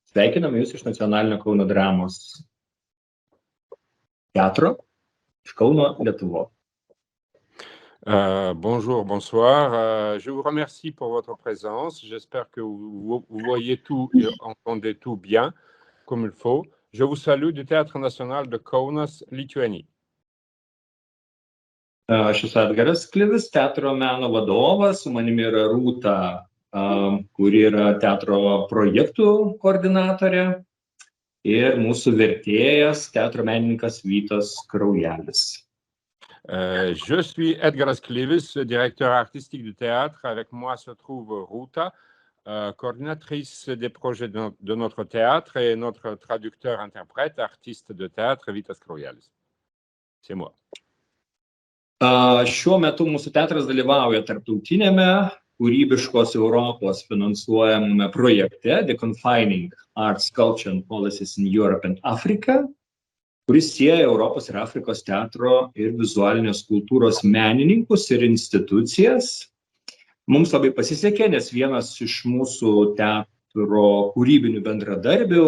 Sveikiname Jūs iš Nacionalinio Kauno dramos teatro, iš Kauno, Lietuvos. Bonjour, bonsoir. Je vous remercie pour votre présence. J'espère que vous voyez tout et entendez tout bien, comme il faut. Je vous salue du Théâtre national de Kaunas, Lituanie. Aš esu Edgaras Klivis, teatro meno vadovas, su manimi yra Rūta, kuri yra teatro projektų koordinatorė, ir mūsų vertėjas, teatro menininkas Vytas Kraujelis. Je suis Edgaras Klivis, directeur artistique du théâtre. Avec moi se trouve Rūta, coordinatrice des projets de notre théâtre, et notre traducteur-interprète, artiste de théâtre, Vytas Kraujelis. C'est moi. Šiuo metu mūsų teatras dalyvauja tarptautinėme kūrybiškos Europos finansuojamame projekte The Confining Arts, Culture and Policies in Europe and Africa, kuris sieja Europos ir Afrikos teatro ir vizualinės kultūros menininkus ir institucijas. Mums labai pasisekė, nes vienas iš mūsų teatro kūrybinių bendradarbių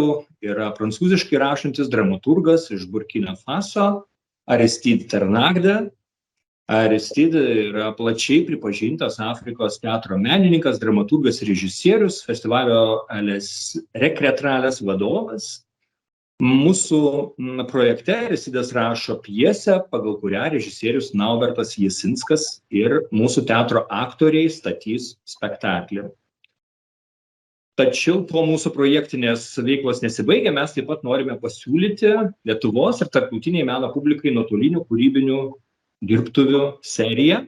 yra prancūziškai rašantis dramaturgas iš Burkina Faso, Aristide Ternagde. Aristide yra plačiai pripažintas Afrikos teatro menininkas, dramaturgas ir režisierius, festivalio Les Recreatrales vadovas. Mūsų projekte Aristidas rašo pjesę, pagal kurią režisierius Naubertas Jasinskas ir mūsų teatro aktoriai statys spektaklį. Tačiau po mūsų projektinės veiklos nesibaigia, mes taip pat norime pasiūlyti Lietuvos ir tarptautiniai meno publikai nuotolinių kūrybinių dirbtuvių seriją.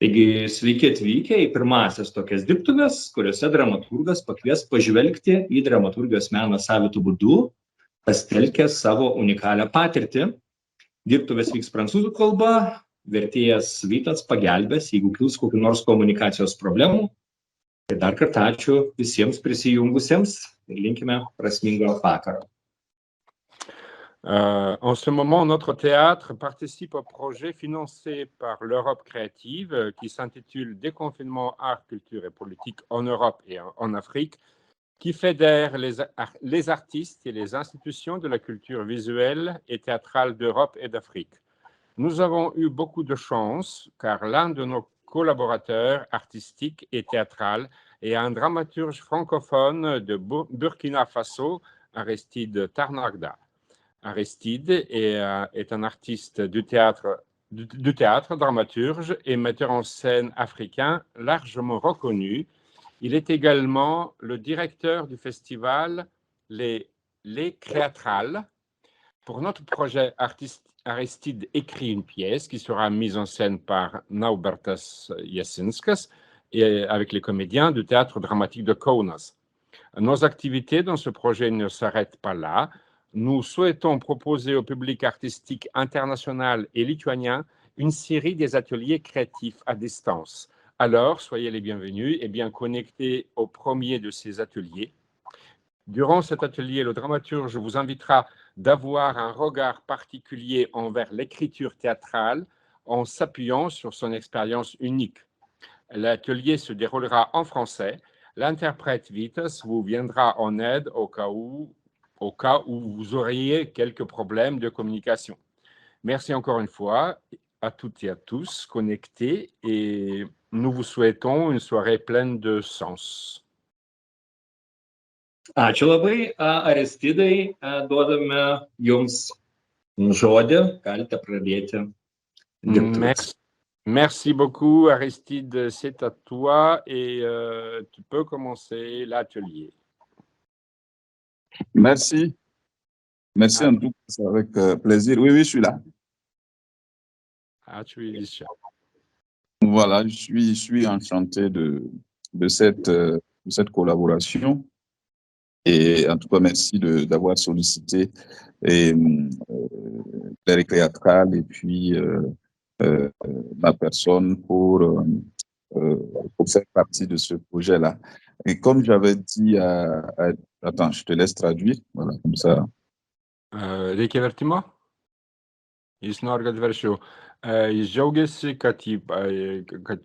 Taigi sveiki atvykę į pirmąsias tokias dirbtuves, kuriuose dramaturgas pakvies pažvelgti į dramaturgijos meną savitu būdu, pasitelkęs savo unikalią patirtį. Dirbtuvės vyks prancūzų kalba, vertėjas Vytas pagelbės, jeigu kils kokių nors komunikacijos problemų. Tai dar kartą ačiū visiems prisijungusiems ir linkime prasmingo vakaro. En ce moment, notre théâtre participe au projet financé par l'Europe créative qui s'intitule Déconfinement, art, culture et politique en Europe et en Afrique, qui fédère les artistes et les institutions de la culture visuelle et théâtrale d'Europe et d'Afrique. Nous avons eu beaucoup de chance car l'un de nos collaborateurs artistiques et théâtrales est un dramaturge francophone de Burkina Faso, Aristide Ternagde. Aristide est un artiste du théâtre, dramaturge et metteur en scène africain largement reconnu. Il est également le directeur du festival Les Créatrales. Pour notre projet, Aristide écrit une pièce qui sera mise en scène par Naubertas Jasinskas et avec les comédiens du théâtre dramatique de Kaunas. Nos activités dans ce projet ne s'arrêtent pas là. Nous souhaitons proposer au public artistique international et lituanien une série des ateliers créatifs à distance. Alors, soyez les bienvenus et bien connectés au premier de ces ateliers. Durant cet atelier, le dramaturge vous invitera d'avoir un regard particulier envers l'écriture théâtrale en s'appuyant sur son expérience unique. L'atelier se déroulera en français. L'interprète Vytas vous viendra en aide au cas où vous auriez quelques problèmes de communication. Merci encore une fois à toutes et à tous connectés et nous vous souhaitons une soirée pleine de sens. Ačiū labai, Aristidai, duodame jums žodį, galite pradėti dirbtuves. Merci beaucoup, Aristide, c'est à toi et tu peux commencer l'atelier. Merci. Merci en tout cas, avec plaisir. Oui, je suis là. Tu es ici. Voilà, je suis enchanté de cette collaboration. Et en tout cas, merci d'avoir sollicité les Recreatrales et puis ma personne pour faire partie de ce projet-là. Et comme j'avais dit attends, je te laisse traduire, voilà, comme ça. Reikia vertimo? Jis nori, kad verčiau. Jis džiaugiasi, kad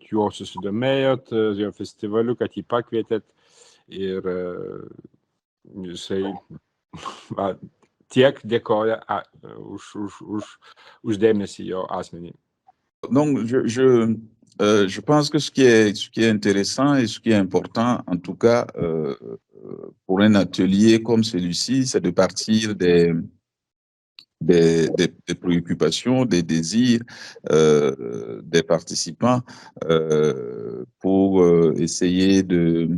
juo susidomėjot, jo festivaliu, kad jį pakvietėt ir Jisai tiek dėkoja už dėmesį jo asmenį. Donc, je pense que ce qui est intéressant et ce qui est important, en tout cas, pour un atelier comme celui-ci, c'est de partir des préoccupations, des désirs des participants pour essayer d'être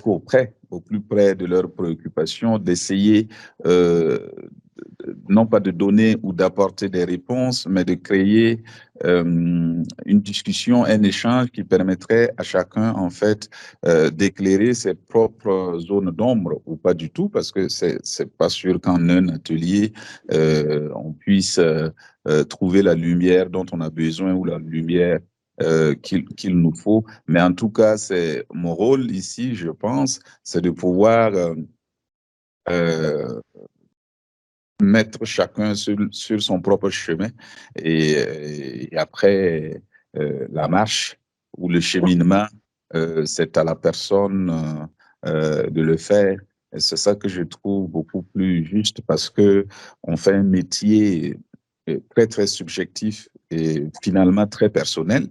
au plus près de leurs préoccupations, d'essayer non pas de donner ou d'apporter des réponses, mais de créer une discussion, un échange qui permettrait à chacun, en fait, d'éclairer ses propres zones d'ombre, ou pas du tout, parce que c'est pas sûr qu'en un atelier, on puisse trouver la lumière dont on a besoin ou la lumière qu'il nous faut. Mais en tout cas, c'est mon rôle ici, je pense, c'est de pouvoir mettre chacun sur son propre chemin et après la marche ou le cheminement, c'est à la personne de le faire. Et c'est ça que je trouve beaucoup plus juste parce que on fait un métier très, très subjectif et finalement très personnel,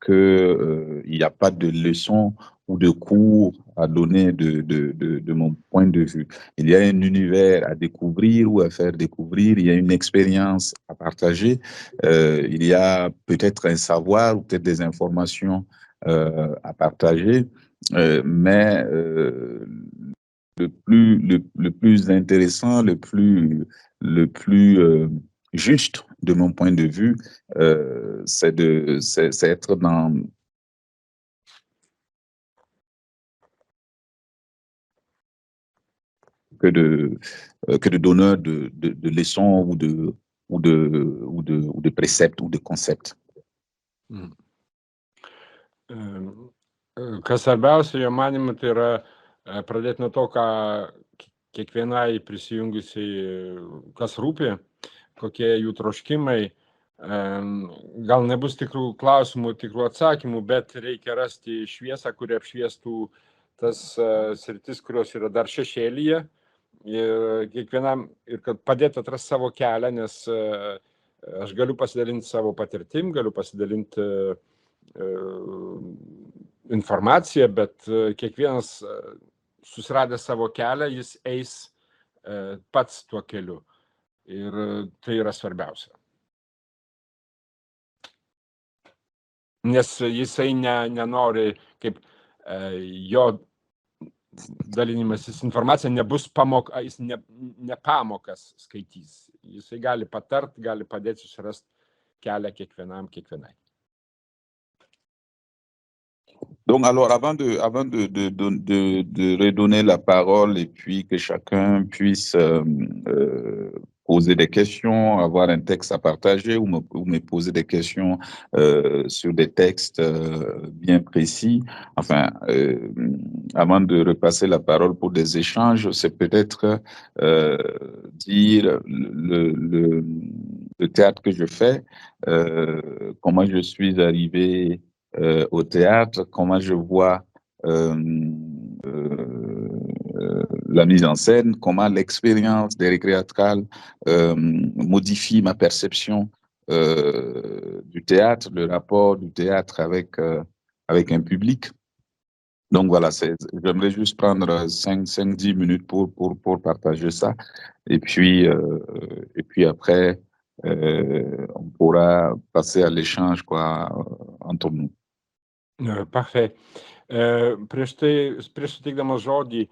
qu'il n'y a pas de leçon ou de cours à donner de mon point de vue. Il y a un univers à découvrir ou à faire découvrir, il y a une expérience à partager, il y a peut-être un savoir ou peut-être des informations à partager, mais le plus intéressant, le plus juste de mon point de vue, c'est être dans que de donneurs de leçons ou de préceptes ou de concepts. Kas svarbiausia, jo manimu, tai yra pradėti nuo to, ką kiekvienai prisijungusiai, kas rūpi, kokie jų troškimai. Gal nebus tikrų klausimų, tikrų atsakymų, bet reikia rasti šviesą, kuri apšviestų tas sritis, kurios yra dar šešėlyje. Ir kiekvienam, ir kad padėtų atrasti savo kelią, nes aš galiu pasidalinti savo patirtim, galiu pasidalinti informaciją, bet kiekvienas susiradęs savo kelią, jis eis pats tuo keliu. Ir tai yra svarbiausia. Nes jisai nenori, kaip jo dalinimasis informacija nebus pamoka, jis ne pamokas skaitys. Jisai gali patart, gali padėti susirasti kelią kiekvienai. Donc, alors, avant de redonner la parole et puis que chacun puisse poser des questions, avoir un texte à partager ou me poser des questions sur des textes bien précis, enfin, avant de repasser la parole pour des échanges, c'est peut-être dire le théâtre que je fais, comment je suis arrivé au théâtre, comment je vois la mise en scène, comment l'expérience des récréatrales modifie ma perception du théâtre, le rapport du théâtre avec un public. Donc voilà, j'aimerais juste prendre 5-10 minutes pour partager ça. Et puis après, on pourra passer à l'échange entre nous. Parfait. Prieš suteikdamas žodį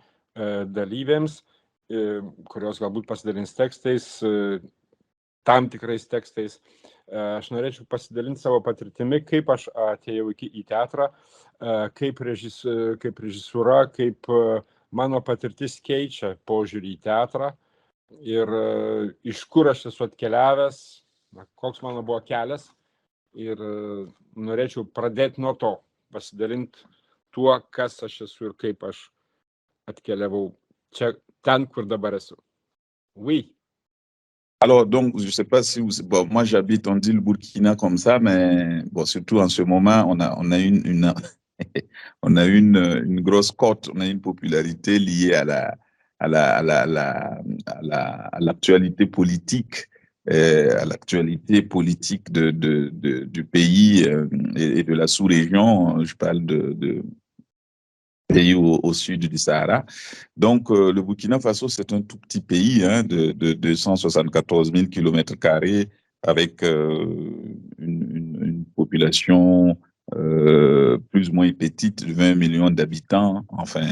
dalyviams, kurios galbūt pasidalins tekstais, tam tikrais tekstais, aš norėčiau pasidalinti savo patirtimi, kaip aš atėjau į teatrą, kaip režisūra, kaip mano patirtis keičia požiūrį į teatrą ir iš kur aš esu atkeliavęs, koks mano buvo kelias. Ir norėčiau pradėti nuo to, pasidalinti tuo, kas aš esu ir kaip aš atkeliavau ten, kur dabar esu. Oui. Alors, donc, je ne sais pas si bon, moi j'habite, on dit le Burkina comme ça, mais bon, surtout en ce moment, on a un on a une grosse cote, on a une popularité liée à l'actualité politique, du pays et de la sous-région. Je parle de pays au sud du Sahara. Donc, le Burkina Faso, c'est un tout petit pays hein, de 274 000 km² avec une population plus ou moins petite de 20 millions d'habitants. Enfin,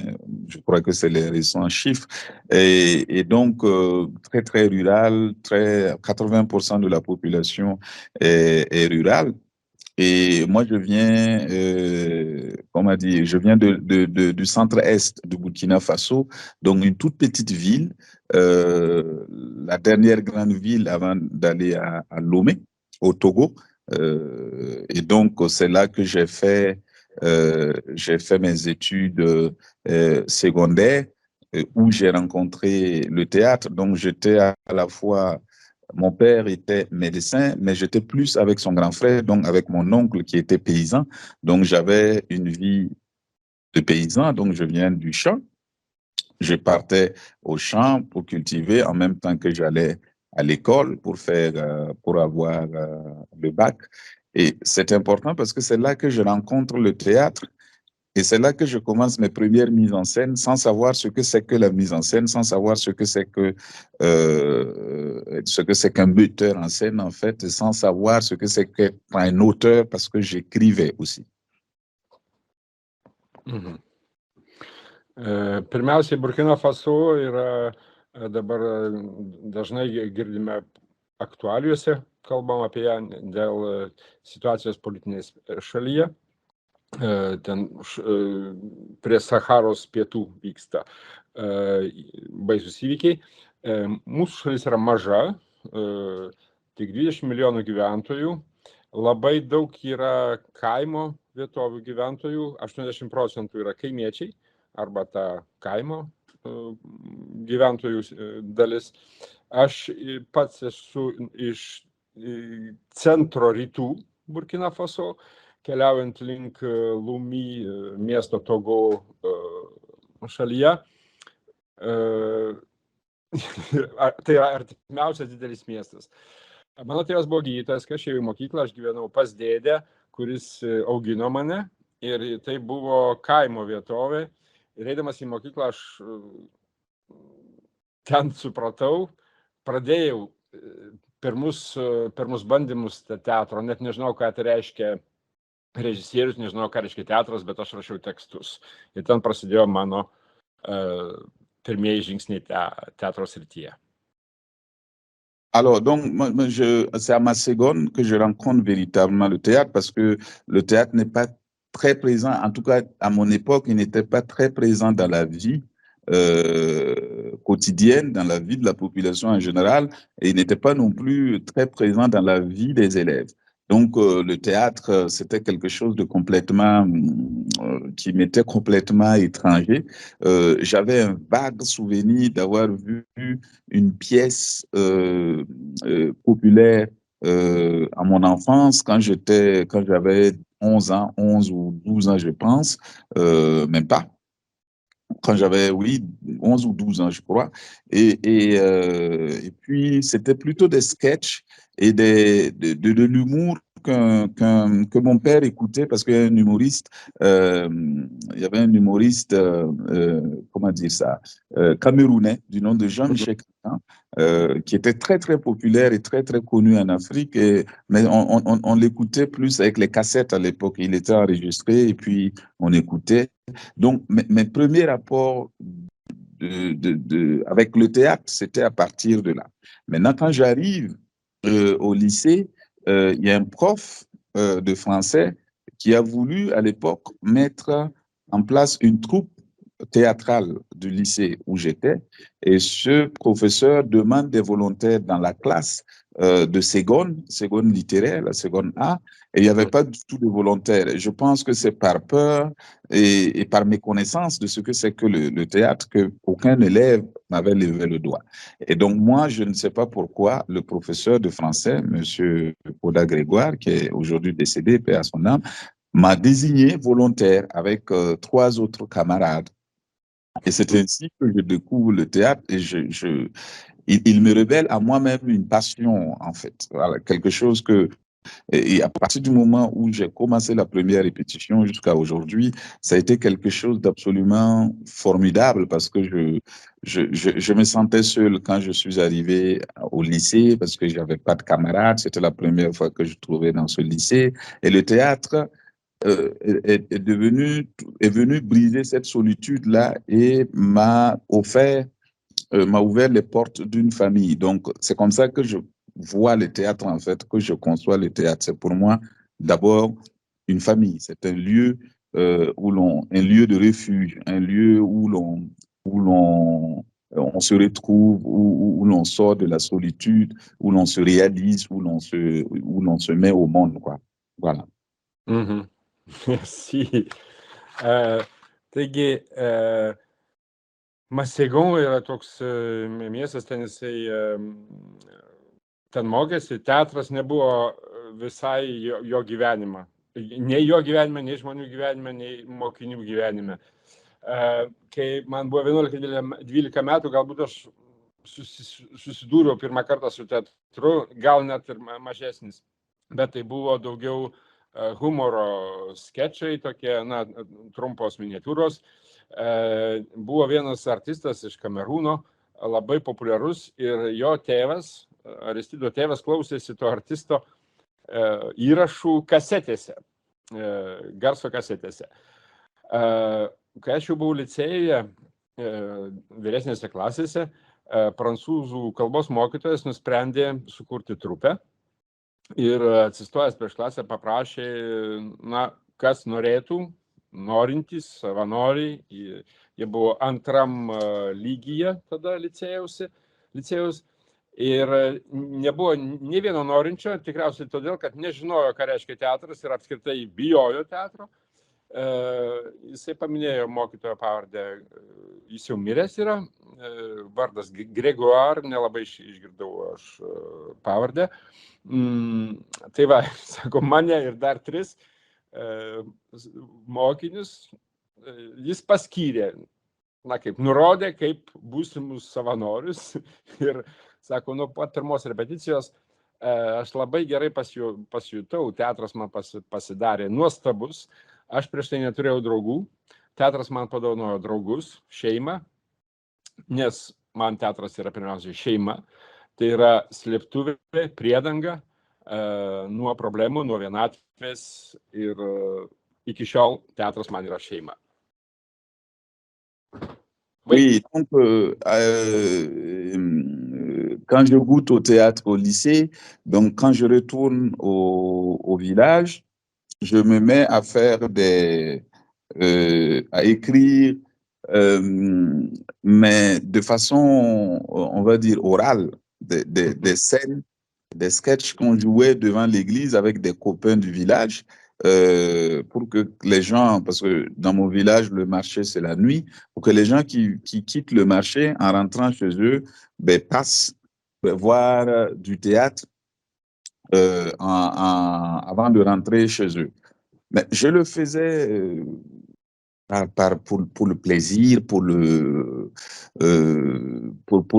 je crois que c'est les récents chiffres. Et donc, très, très rural, 80% de la population est rurale. Et moi, je viens, comment dire, je viens du centre-est du Burkina Faso, donc une toute petite ville, la dernière grande ville avant d'aller à Lomé, au Togo. Et donc, c'est là que j'ai fait mes études secondaires, où j'ai rencontré le théâtre. Donc, j'étais à la fois mon père était médecin, mais j'étais plus avec son grand frère, donc avec mon oncle qui était paysan. Donc, j'avais une vie de paysan, donc je viens du champ. Je partais au champ pour cultiver en même temps que j'allais à l'école pour avoir le bac. Et c'est important parce que c'est là que je rencontre le théâtre. Et c'est là que je commence mes premières mises en scène sans savoir ce que c'est que la mise en scène, sans savoir ce que c'est qu'un metteur en scène, en fait, sans savoir ce que c'est qu'un auteur, parce que j'écrivais aussi. Pirmiausiai, Burkina Faso yra dabar dažnai girdime aktualiuose, kalbam apie ją dėl situacijos politinės šalyje. Ten prie Saharos pietų vyksta baisus įvykiai. Mūsų šalis yra maža, tik 20 milijonų gyventojų. Labai daug yra kaimo vietovių gyventojų, 80% yra kaimiečiai arba ta kaimo gyventojų dalis. Aš pats esu iš centro rytų Burkina Faso, keliaujant link Lumi miesto Togo šalyje. Tai yra artimiausias didelis miestas. Mano tėvas buvo gydytojas, kai aš ėjau į mokyklą, aš gyvenau pas dėdę, kuris augino mane, ir tai buvo kaimo vietovė. Ir eidamas į mokyklą aš ten supratau, pradėjau pirmus bandymus teatro, net nežinau, ką tai reiškia režisierius, nežinau, ką reiškia teatras, bet aš rašiau tekstus. Ir ten prasidėjo mano pirmieji žingsniai teatro srityje. Alors, donc, c'est à ma seconde que je rencontre véritablement le théâtre, parce que le théâtre n'est pas très présent, en tout cas à mon époque, il n'était pas très présent dans la vie quotidienne, dans la vie de la population en général, et il n'était pas non plus très présent dans la vie des élèves. Donc, le théâtre, c'était quelque chose de complètement, qui m'était complètement étranger. J'avais un vague souvenir d'avoir vu une pièce populaire à mon enfance, quand j'avais 11 ou 12 ans, je pense, même pas. Quand j'avais, 11 ou 12 ans, je crois. Et puis, c'était plutôt des sketchs et de l'humour que mon père écoutait, parce qu'il y a un humoriste, il y avait un humoriste, comment dire ça, camerounais, du nom de Jean Cheikh, qui était très, très populaire et très, très connu en Afrique. Mais on l'écoutait plus avec les cassettes à l'époque. Il était enregistré et puis on écoutait. Donc, mes premiers rapports avec le théâtre, c'était à partir de là. Maintenant, quand j'arrive au lycée, il y a un prof de français qui a voulu, à l'époque, mettre en place une troupe théâtrale du lycée où j'étais. Et ce professeur demande des volontaires dans la classe de seconde littéraire, la seconde A, et il n'y avait pas du tout de volontaires. Je pense que c'est par peur et par méconnaissance de ce que c'est que le théâtre qu'aucun élève n'avait levé le doigt. Et donc moi, je ne sais pas pourquoi le professeur de français, M. Oda Grégoire, qui est aujourd'hui décédé, paix à son âme, m'a désigné volontaire avec 3 autres camarades. Et c'est ainsi que je découvre le théâtre et il me révèle à moi-même une passion, en fait. Voilà, quelque chose que et à partir du moment où j'ai commencé la première répétition jusqu'à aujourd'hui, ça a été quelque chose d'absolument formidable parce que je me sentais seul quand je suis arrivé au lycée parce que j'avais pas de camarades. C'était la première fois que je trouvais dans ce lycée. Et le théâtre est venu briser cette solitude-là et m'a ouvert les portes d'une famille. Donc, c'est comme ça que je vois le théâtre, en fait, que je conçois le théâtre. C'est pour moi, d'abord, une famille. C'est un lieu un lieu de refuge, un lieu on se retrouve, où l'on sort de la solitude, où l'on se réalise, où l'on se met au monde, quoi. Voilà. Merci. Taigi, Masegon yra toks miestas, ten jisai ten mokėsi, teatras nebuvo visai jo gyvenimą. Nei jo gyvenime, nei žmonių gyvenime, nei mokinių gyvenime. Kai man buvo 11-12 metų, galbūt aš susidūriau pirmą kartą su teatru, gal net ir mažesnis, bet tai buvo daugiau humoro skečai, tokie, na, trumpos miniatūros. Buvo vienas artistas iš Kamerūno, labai populiarus, ir jo tėvas, Aristido tėvas, klausėsi to artisto įrašų kasetėse, garso kasetėse. Kai aš jau buvau licėjuje, vyresnėse klasėse, prancūzų kalbos mokytojas nusprendė sukurti trupę ir atsistojęs prieš klasę paprašė, na, kas norėtų, norintys, savanoriai, jie buvo antram lygyje tada licėjaus, ir nebuvo nei vieno norinčio, tikriausiai todėl, kad nežinojo, ką reiškia teatras ir apskritai bijojo teatro. Jisai paminėjo mokytojo pavardę, jis jau miręs yra, vardas Gregoire, nelabai išgirdau aš pavardę. Tai va, sako, mane ir dar 3 mokinius jis paskyrė, na, kaip nurodė, kaip būsimus savanorius, ir sako, nuo pat pirmos repeticijos aš labai gerai pasijutau, teatras man pasidarė nuostabus, aš prieš tai neturėjau draugų, teatras man padovanojo draugus, šeimą, nes man teatras yra pirmiausiai šeima, tai yra slėptuvė, priedanga nuo problemų, nuo vienatvės, ir iki šiol teatras man yra šeima. Oui, donc quand je goûte au théâtre au lycée, donc quand je retourne au village, je me mets à faire à écrire, mais de façon, on va dire, orale, des scènes, des sketchs qu'on jouait devant l'église avec des copains du village, pour que les gens, parce que dans mon village, le marché, c'est la nuit, pour que les gens qui quittent le marché en rentrant chez eux, passent voir du théâtre avant de rentrer chez eux. Mais je le faisais pour le plaisir, pour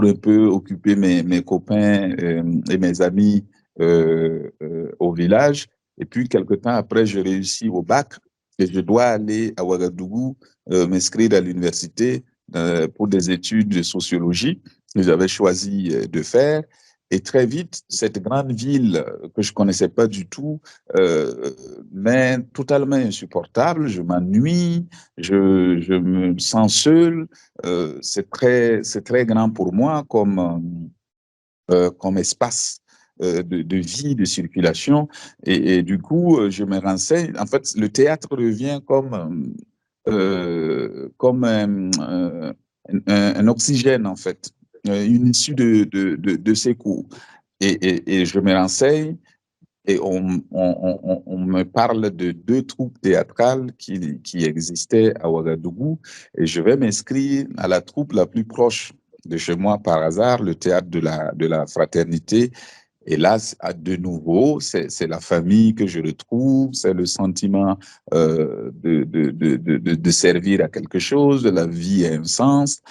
un peu occuper mes copains et mes amis au village. Et puis, quelque temps après, je réussis au bac et je dois aller à Ouagadougou m'inscrire à l'université pour des études de sociologie que j'avais choisi de faire. Et très vite, cette grande ville que je ne connaissais pas du tout, mais totalement insupportable, je m'ennuie, je me sens seul. C'est très grand pour moi comme espace de vie, de circulation. Et du coup, je me renseigne. En fait, le théâtre revient comme un oxygène, en fait, une issue de ces cours. Et je me renseigne et on me parle de 2 troupes théâtrales qui existaient à Ouagadougou, et je vais m'inscrire à la troupe la plus proche de chez moi par hasard, le théâtre de la Fraternité. Et là, de nouveau, c'est la famille que je retrouve, c'est le sentiment de servir à quelque chose, de la vie a un sens.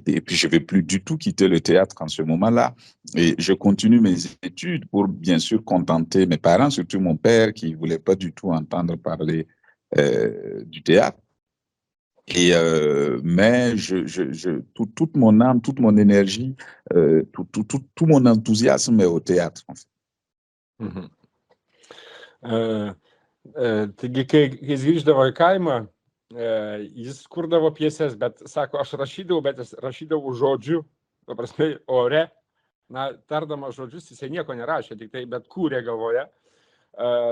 Et puis, je ne vais plus du tout quitter le théâtre en ce moment-là. Et je continue mes études pour, bien sûr, contenter mes parents, surtout mon père qui ne voulait pas du tout entendre parler du théâtre. Et mais toute mon âme, toute mon énergie, tout mon enthousiasme est au théâtre, en fait. Mhm. Taigi, kai jis grįždavo į kaimą, jis kurdavo pjeses, bet sako, aš rašydavau, bet rašydavau žodžiu, paprastai ore, na, tardamas žodžius, jisai nieko nerašė, tik tai bet kūrė galvoje.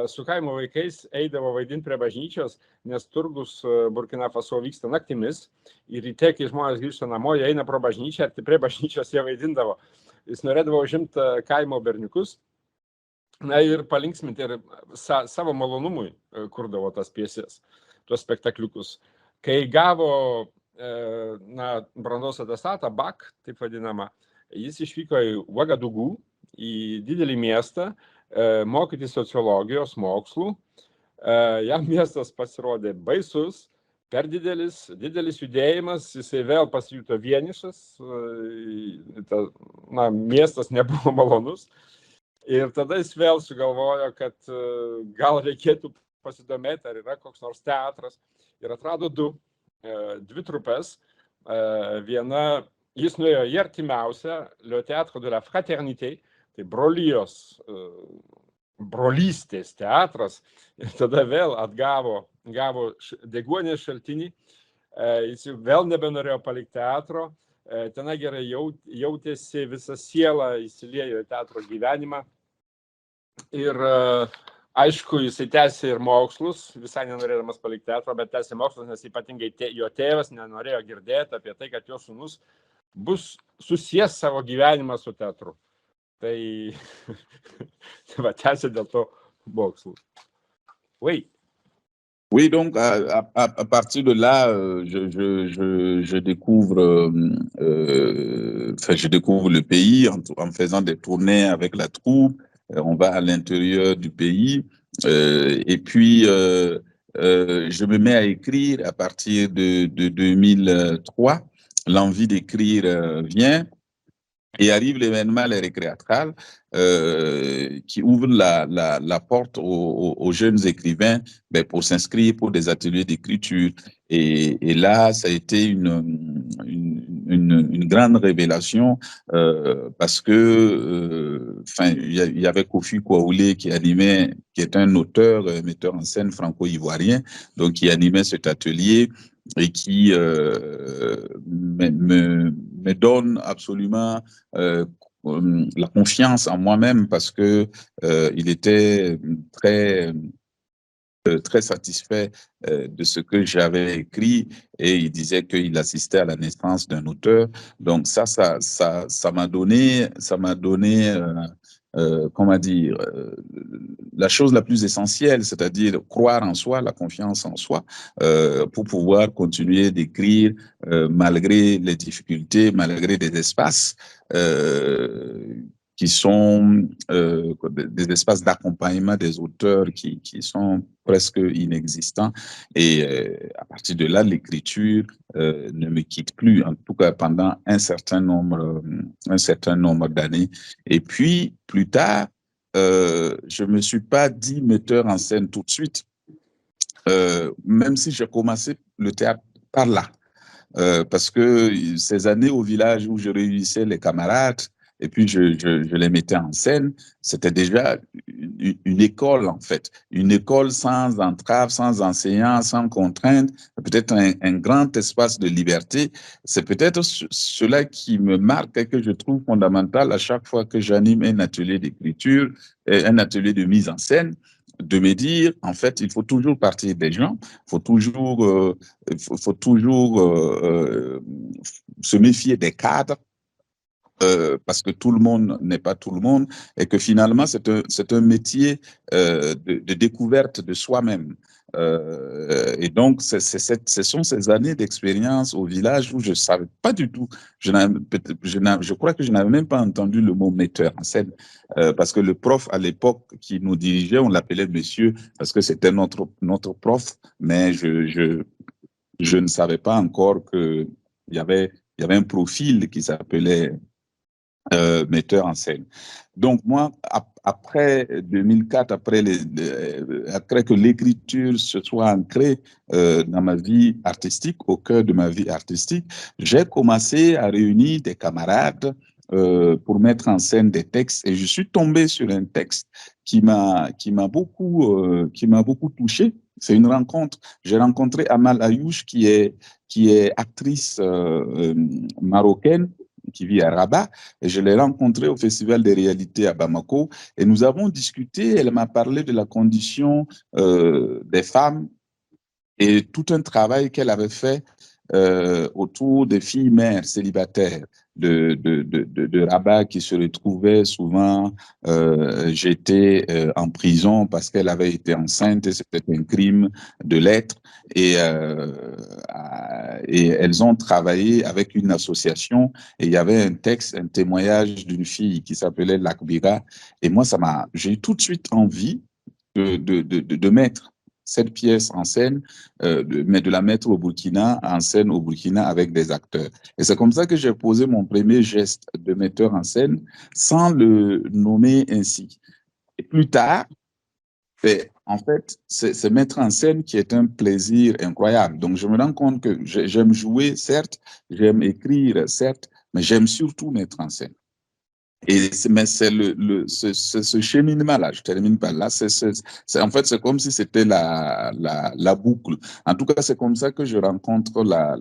Su kaimo vaikais eidavo vaidinti prie bažnyčios, nes turgus Burkina Faso vyksta naktimis ir ryte, kai žmonės grįžta namo, jie eina pro bažnyčią ir prie bažnyčios jie vaidindavo. Jis norėdavo užimti kaimo berniukus, na ir palinksminti ir savo malonumui kurdavo tas pjeses, tuos spektakliukus. Kai gavo brandos atestatą, BAC, taip vadinamą, jis išvyko į Ouagadougou, į didelį miestą, mokyti sociologijos mokslų. Jam miestas pasirodė baisus, per didelis judėjimas, jisai vėl pasijuto vienišas, miestas nebuvo malonus. Ir tada jis vėl sugalvojo, kad gal reikėtų pasidomėti, ar yra koks nors teatras. Ir atrado dvi trupes. Viena, jis nuėjo į artimiausią, Le Théâtre de la Fraternité, tai brolystės teatras, ir tada vėl gavo deguonies šaltinį, jis vėl nebenorėjo palikti teatro, tenai gerai jautėsi, visą sielą įsiliejo į teatro gyvenimą ir aišku, jisai tęsė ir mokslus, visai nenorėdamas palikti teatro, bet tęsė mokslus, nes ypatingai jo tėvas nenorėjo girdėti apie tai, kad jo sūnus bus susijęs savo gyvenimą su teatru. Tai va, tęsė dėl to mokslų. Oui. Oui, donc à partir de là, je découvre, je découvre le pays en faisant des tournées avec la troupe. On va à l'intérieur du pays et puis je me mets à écrire à partir de 2003. L'envie d'écrire vient. Et arrive l'événement Les Récréatrales qui ouvre la porte aux jeunes écrivains pour s'inscrire pour des ateliers d'écriture. Et là, ça a été une grande révélation parce que il y avait Kofi Kouaoulé qui est un auteur, metteur en scène franco-ivoirien, donc qui animait cet atelier et qui me donne absolument la confiance en moi-même parce que il était très satisfait de ce que j'avais écrit et il disait qu'il assistait à la naissance d'un auteur. Donc ça m'a donné comment dire, la chose la plus essentielle, c'est-à-dire croire en soi, la confiance en soi, pour pouvoir continuer d'écrire malgré les difficultés, malgré des espaces qui sont des espaces d'accompagnement des auteurs qui sont presque inexistants. Et à partir de là, l'écriture ne me quitte plus, en tout cas pendant un certain nombre d'années. Et puis, plus tard, je ne me suis pas dit metteur en scène tout de suite, même si j'ai commencé le théâtre par là. Parce que ces années au village où je réunissais les camarades, et puis je les mettais en scène, c'était déjà une école en fait, une école sans entrave, sans enseignants, sans contraintes, peut-être un grand espace de liberté. C'est peut-être cela qui me marque et que je trouve fondamental à chaque fois que j'anime un atelier d'écriture, un atelier de mise en scène, de me dire, en fait, il faut toujours partir des gens, il faut toujours se méfier des cadres, parce que tout le monde n'est pas tout le monde, et que finalement, c'est un métier de découverte de soi-même. Et donc, ce sont ces années d'expérience au village où je ne savais pas du tout, je crois que je n'avais même pas entendu le mot metteur en scène, parce que le prof à l'époque qui nous dirigeait, on l'appelait monsieur, parce que c'était notre prof, mais je ne savais pas encore qu'il y avait un profil qui s'appelait metteur en scène. Donc moi, après 2004, après que l'écriture se soit ancrée dans ma vie artistique, au cœur de ma vie artistique, j'ai commencé à réunir des camarades pour mettre en scène des textes, et je suis tombé sur un texte qui m'a beaucoup touché. C'est une rencontre. J'ai rencontré Amal Ayouch, qui est actrice marocaine, qui vit à Rabat, et je l'ai rencontrée au Festival des réalités à Bamako, et nous avons discuté. Elle m'a parlé de la condition des femmes et tout un travail qu'elle avait fait autour des filles mères célibataires de Rabat, qui se retrouvaient souvent jetées en prison parce qu'elle avait été enceinte, et c'était un crime de l'être. Et elles ont travaillé avec une association, et il y avait un texte, un témoignage d'une fille qui s'appelait Lakbira. Et moi, j'ai eu tout de suite envie de mettre cette pièce en scène, mais de la mettre en scène au Burkina avec des acteurs. Et c'est comme ça que j'ai posé mon premier geste de metteur en scène sans le nommer ainsi. Et plus tard, en fait, c'est mettre en scène qui est un plaisir incroyable. Donc, je me rends compte que j'aime jouer, certes, j'aime écrire, certes, mais j'aime surtout mettre en scène. Mais c'est ce cheminement-là, je termine par là, en fait, c'est comme si c'était la boucle. En tout cas, c'est comme ça que je rencontre la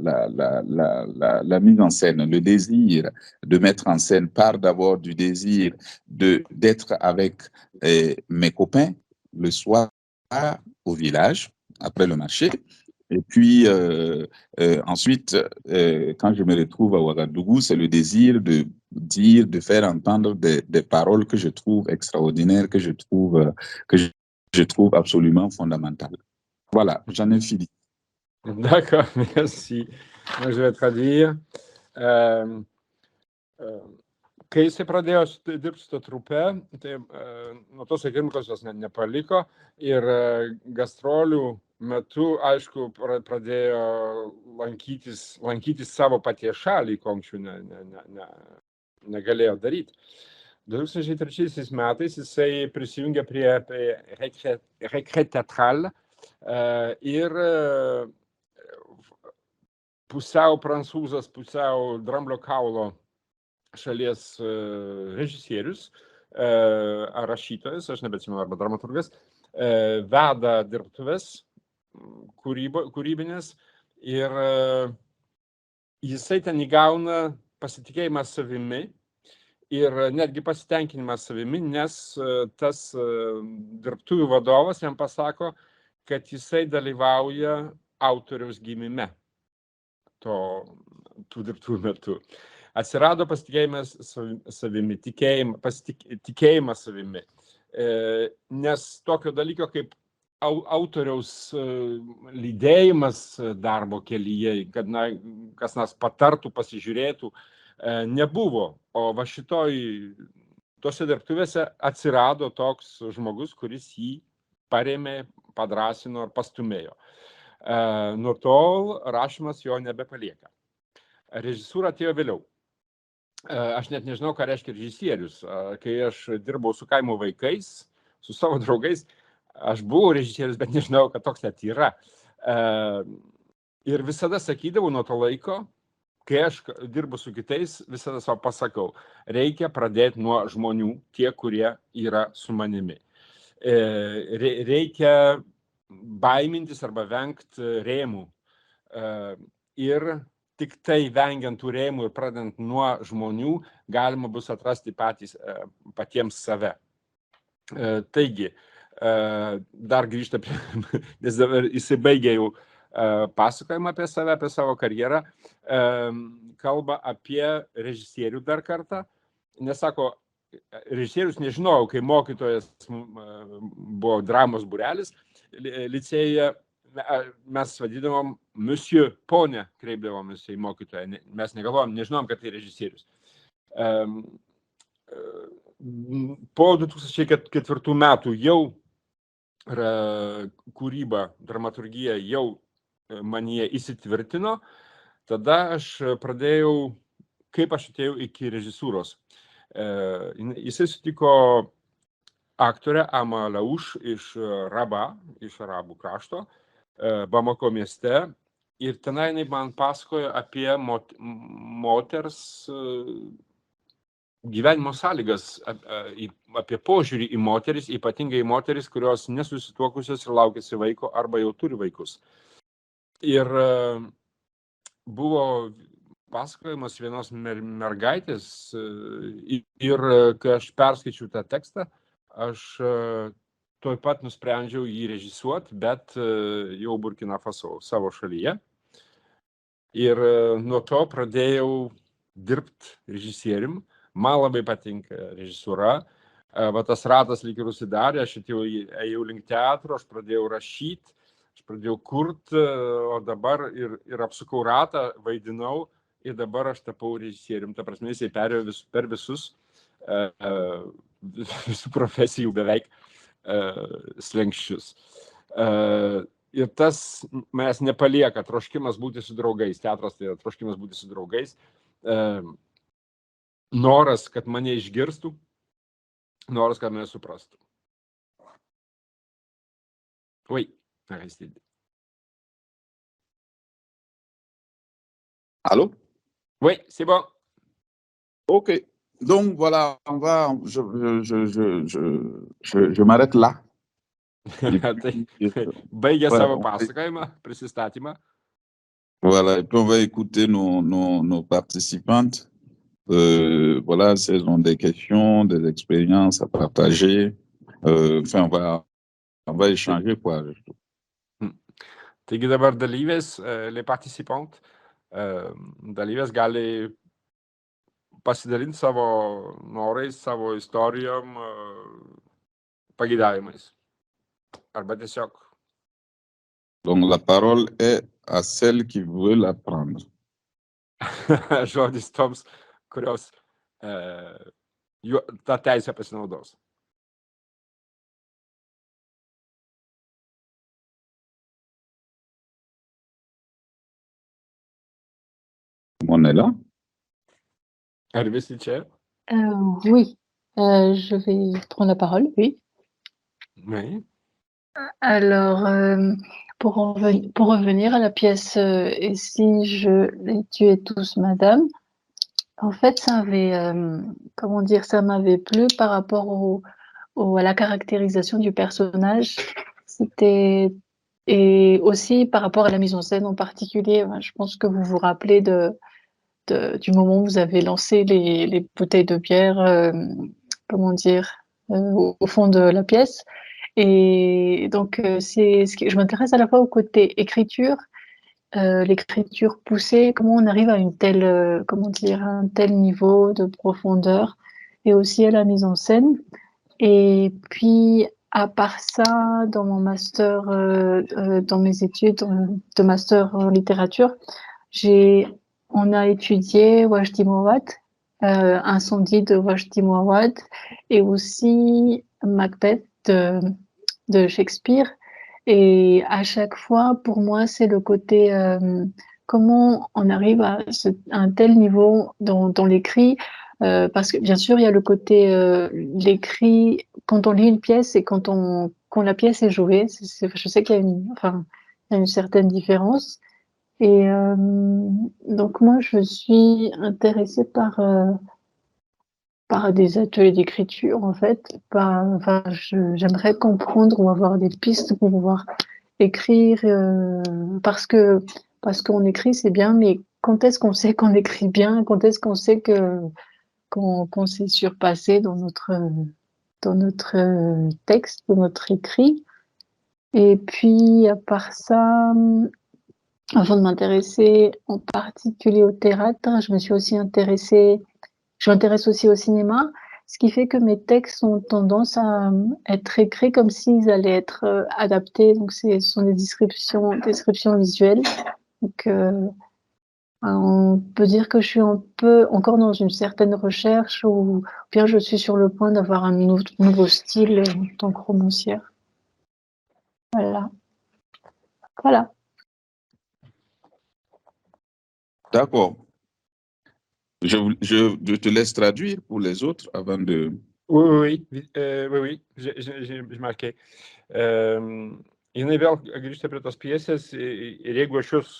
mise en scène. Le désir de mettre en scène part d'abord du désir d'être avec mes copains le soir au village, après le marché. Et puis, ensuite, quand je me retrouve à Ouagadougou, c'est le désir de dire, de faire entendre des paroles que je trouve extraordinaires, que je trouve absolument fondamentales. Voilà, j'en ai fini. D'accord, merci. Moi, je vais traduire. Kai jisai pradėjo dirbti su ta trupe, tai nuo tos akimirkos jos nepaliko, ir gastrolių metu, aišku, pradėjo lankytis savo paties šalį, ko anksčiau negalėjo daryti. 2003 metais jisai prisijungė prie Recret Teatral ir pusiau prancūzas, pusiau dramblio kaulo šalies režisierius ar rašytojas, aš nebeatsimenu, arba dramaturgas, veda dirbtuves kūrybinės, ir jisai ten įgauna pasitikėjimą savimi ir netgi pasitenkinimą savimi, nes tas dirbtuvių vadovas jam pasako, kad jisai dalyvauja autoriaus gimime tų dirbtuvių metu. Atsirado pasitikėjimas savimi, tikėjimas savimi, nes tokio dalyko kaip autoriaus lydėjimas darbo kelyje, kad kas nors patartų, pasižiūrėtų, nebuvo. O va tose dirbtuvėse atsirado toks žmogus, kuris jį parėmė, padrąsino ir pastumėjo. Nuo tol rašymas jo nebepalieka. Režisūra atėjo vėliau. Aš net nežinau, ką reiškia režisierius. Kai aš dirbau su kaimo vaikais, su savo draugais, aš buvau režisierius, bet nežinau, kad toks net yra. Ir visada sakydavau nuo to laiko, kai aš dirbu su kitais, visada savo pasakau, reikia pradėti nuo žmonių, tie, kurie yra su manimi. Reikia baimintis arba vengti rėmų. Ir tik tai vengiant tų rėmų ir pradedant nuo žmonių, galima bus atrasti patiems save. Taigi, dar grįžta prie, nes dabar įsibaigė jau pasakojimą apie save, apie savo karjerą, kalba apie režisierių dar kartą, nes sako, režisierius nežinojau, kai mokytojas buvo dramos būrelis, licėje mes vadinavom monsieur, ponė, kreipdavomės į mokytoją. Mes negalvojom, nežinom, kad tai režisierius. Po 2004 metų jau kūryba, dramaturgija jau manyje įsitvirtino, tada aš pradėjau, kaip aš atėjau iki režisūros. Jisai sutiko aktorę Ama Lauš iš Raba, iš Arabų krašto, Bamako mieste, ir tenai jinai man pasakojo apie moters gyvenimo sąlygas, apie požiūrį į moteris, ypatingai į moteris, kurios nesusituokusios ir laukiasi vaiko arba jau turi vaikus. Ir buvo pasakojimas vienos mergaitės ir kai aš perskaičiau tą tekstą, aš tuoj pat nusprendžiau jį režisuoti, bet jau Burkina Faso savo šalyje. Ir nuo to pradėjau dirbti režisierium. Man labai patinka režisūra. Va tas ratas lyg ir užsidarė, aš ėjau link teatro, aš pradėjau rašyti, aš pradėjau kurti, o dabar ir apsukau ratą, vaidinau ir dabar aš tapau režisierium. Ta prasme, jisai perėjo per visus visų profesijų beveik slenkščius. Ir tas manęs nepalieka, troškimas būti su draugais. Teatras tai yra troškimas būti su draugais. Noras, kad mane išgirstų, noras, kad mane suprastų. Oui, Aristide. Allô? Oui, c'est bon. OK. Donc voilà, je m'arrête là. Baigė savo pasakojimą, prisistatymą. Voilà, et puis on va écouter nos participantes. Voilà, si elles ont des questions, des expériences à partager. Enfin, on va échanger, quoi. Taigi dabar dalyvės, les participantes, dalyvės gali pasidalinti savo norais, savo istorijom, pagidavimais. Arba tiesiog. Donc la parole est à celle qui veut la prendre. Žodis toms, kurios tą teisę pasinaudos. On est là? Ar visi čia? Oui, je vais prendre la parole, oui. Oui. Alors, pour revenir à la pièce Et si je les tuais tous, madame, en fait, ça avait, comment dire, ça m'avait plu par rapport à la caractérisation du personnage. C'était, et aussi par rapport à la mise en scène en particulier. Je pense que vous vous rappelez du moment où vous avez lancé les bouteilles de bière, comment dire, au fond de la pièce. Et donc, je m'intéresse à la fois au côté écriture, l'écriture poussée, comment on arrive à un tel niveau de profondeur, et aussi à la mise en scène. Et puis, à part ça, dans mon master, dans mes études de master en littérature, on a étudié Wajdi Mouawad, Incendie de Wajdi Mouawad, et aussi Macbeth de Shakespeare. Et à chaque fois, pour moi, c'est le côté comment on arrive à un tel niveau dans l'écrit, parce que bien sûr, il y a le côté l'écrit quand on lit une pièce et quand la pièce est jouée. Je sais qu'il y a une certaine différence. Et donc moi, je suis intéressée par des ateliers d'écriture, en fait. J'aimerais comprendre ou avoir des pistes pour pouvoir écrire, parce qu'on écrit, c'est bien, mais quand est-ce qu'on sait qu'on écrit bien? Quand est-ce qu'on sait qu'on s'est surpassé dans notre texte, dans notre écrit? Et puis, à part ça, avant de m'intéresser en particulier au théâtre, je m'intéresse aussi au cinéma. ce qui fait que mes textes ont tendance à être écrits comme s'ils allaient être adaptés. Donc, ce sont des descriptions visuelles. Donc, on peut dire que je suis un peu encore dans une certaine recherche ou bien je suis sur le point d'avoir un nouveau style en tant que romancière. Voilà. Voilà. D'accord. Je te laisse traduire pour les autres avant de... Oui, j'ai marqué. Jinai vėl grįžta prie tos pjesės ir jeigu aš jūs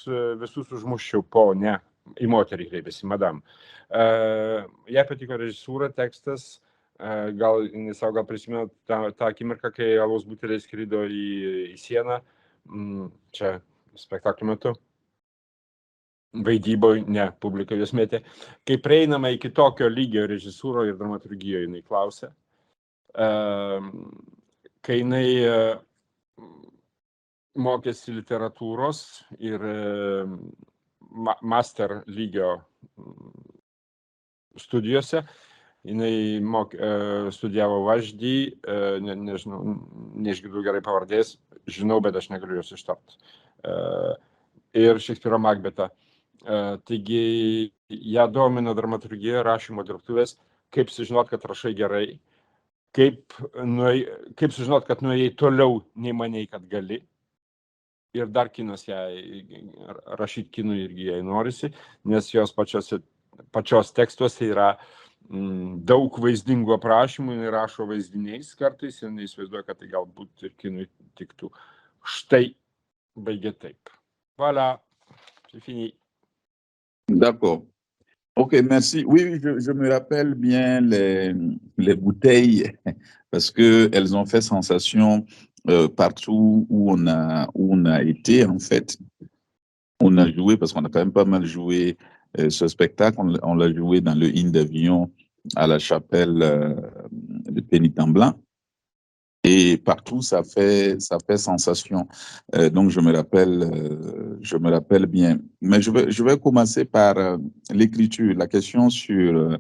visus užmuščiau, ne, į moterį kreipėsi, madam. Jai patiko režisūra, tekstas, gal prisimenu tą akimirką, kai alaus buteliai skrido į sieną, čia spektaklio metu. Vaidyboje, ne, publika jos mėtė. Kai prieinama iki tokio lygio režisūroje ir dramaturgijoje, jinai klausė, kai jinai mokėsi literatūros ir master lygio studijose, jinai studijavo Važdį, nežinau, neišgirdau gerai pavardės, žinau, bet aš negaliu jos ištarti. Ir Šekspyro Makbetą. Taigi, ją domino dramaturgija, rašymo dirbtuvės, kaip sužinot, kad rašai gerai, kaip sužinot, kad nuėjai toliau nei maniai, kad gali. Ir dar kinas jai, rašyti kinui irgi jai norisi, nes jos pačios tekstuose yra daug vaizdingų aprašymų, jinai rašo vaizdiniais kartais ir neįsivaizduoja, kad tai galbūt ir kinui tiktų. Štai, baigė taip. Voilà, c'est fini. D'accord. Ok, merci. Oui, je me rappelle bien les bouteilles parce qu'elles ont fait sensation partout où on a été, en fait. On a joué, parce qu'on a quand même pas mal joué ce spectacle. On l'a joué dans le Inn d'Avignon à la chapelle de Pénitemblant. Et partout, ça fait sensation. Donc, je me rappelle bien. Mais je vais commencer par l'écriture, la question sur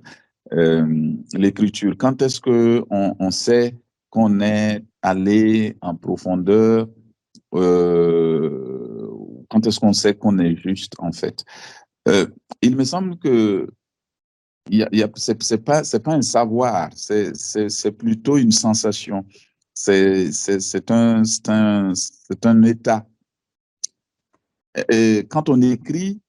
l'écriture. Quand est-ce qu'on sait qu'on est allé en profondeur? Quand est-ce qu'on sait qu'on est juste, en fait? Il me semble que c'est pas un savoir, c'est plutôt une sensation. C'est un état. Et quand on écrit,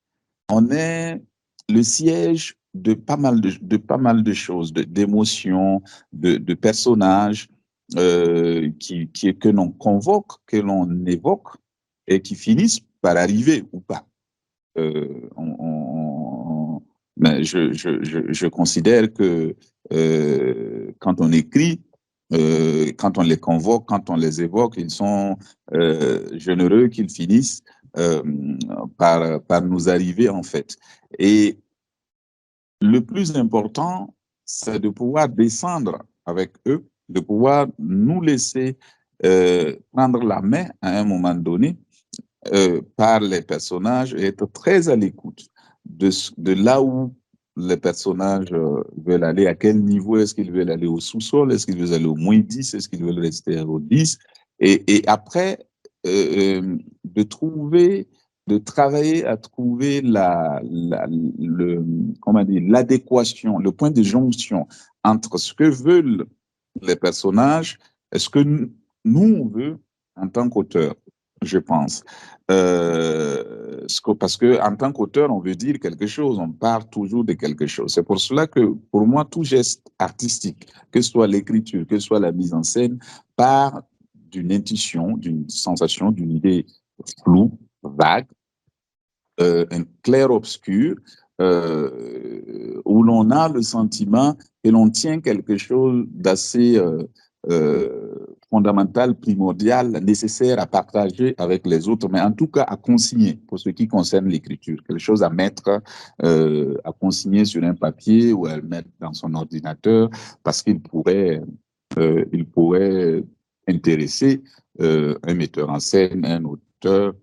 on est le siège de pas mal de choses, d'émotions, de personnages que l'on convoque, que l'on évoque et qui finissent par arriver ou pas. Mais je considère que quand on écrit, quand on les convoque, quand on les évoque, ils sont généreux qu'ils finissent par nous arriver, en fait. Et le plus important, c'est de pouvoir descendre avec eux, de pouvoir nous laisser prendre la main à un moment donné par les personnages et être très à l'écoute de là où les personnages veulent aller, à quel niveau est-ce qu'ils veulent aller au sous-sol, est-ce qu'ils veulent aller au -10, est-ce qu'ils veulent rester au 10, et après de travailler à trouver l'adéquation, le point de jonction entre ce que veulent les personnages et ce que nous on veut en tant qu'auteur, je pense. Parce qu'en tant qu'auteur, on veut dire quelque chose, on part toujours de quelque chose. C'est pour cela que, pour moi, tout geste artistique, que ce soit l'écriture, que ce soit la mise en scène, part d'une intuition, d'une sensation, d'une idée floue, vague, un clair-obscur, où l'on a le sentiment que l'on tient quelque chose d'assez fondamental, primordial, nécessaire à partager avec les autres, mais en tout cas à consigner pour ce qui concerne l'écriture, quelque chose à mettre, à consigner sur un papier ou à le mettre dans son ordinateur parce qu'il pourrait intéresser un metteur en scène, un auteur,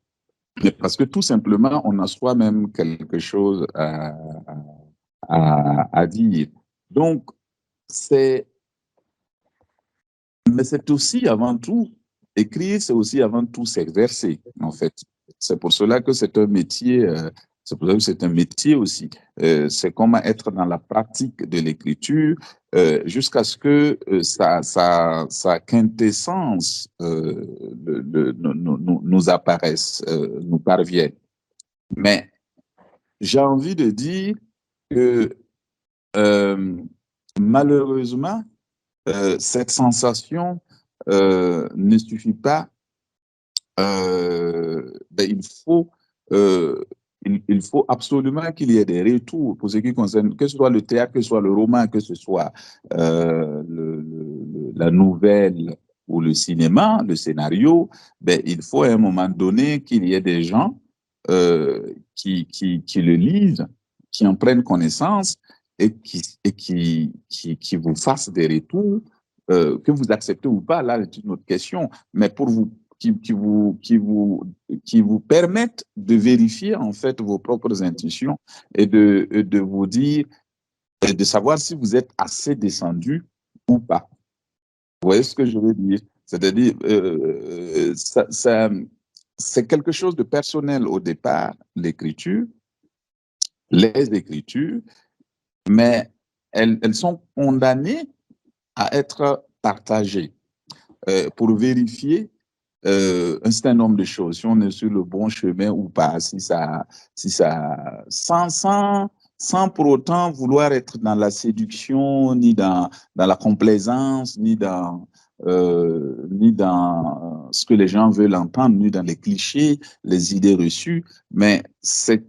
mais parce que tout simplement, on a soi-même quelque chose à dire. Donc, Mais c'est aussi avant tout, écrire, c'est aussi avant tout s'exercer, en fait. C'est pour cela que c'est un métier, c'est pour ça que c'est un métier aussi. C'est comment être dans la pratique de l'écriture jusqu'à ce que sa quintessence nous apparaisse, nous parvienne. Mais j'ai envie de dire que malheureusement, cette sensation ne suffit pas. Il faut absolument qu'il y ait des retours pour ce qui concerne, que ce soit le théâtre, que ce soit le roman, que ce soit la nouvelle ou le cinéma, le scénario. Il faut à un moment donné qu'il y ait des gens qui le lisent, qui en prennent connaissance et qui vous fassent des retours, que vous acceptez ou pas, là, c'est une autre question, mais pour vous, qui vous permettent de vérifier en fait vos propres intuitions et de vous dire, et de savoir si vous êtes assez descendu ou pas. Vous voyez ce que je veux dire? C'est-à-dire, c'est quelque chose de personnel au départ, l'écriture, les écritures, mais elles sont condamnées à être partagées pour vérifier un certain nombre de choses, si on est sur le bon chemin ou pas, sans pour autant vouloir être dans la séduction, ni dans la complaisance, ni dans ce que les gens veulent entendre, ni dans les clichés, les idées reçues, mais c'est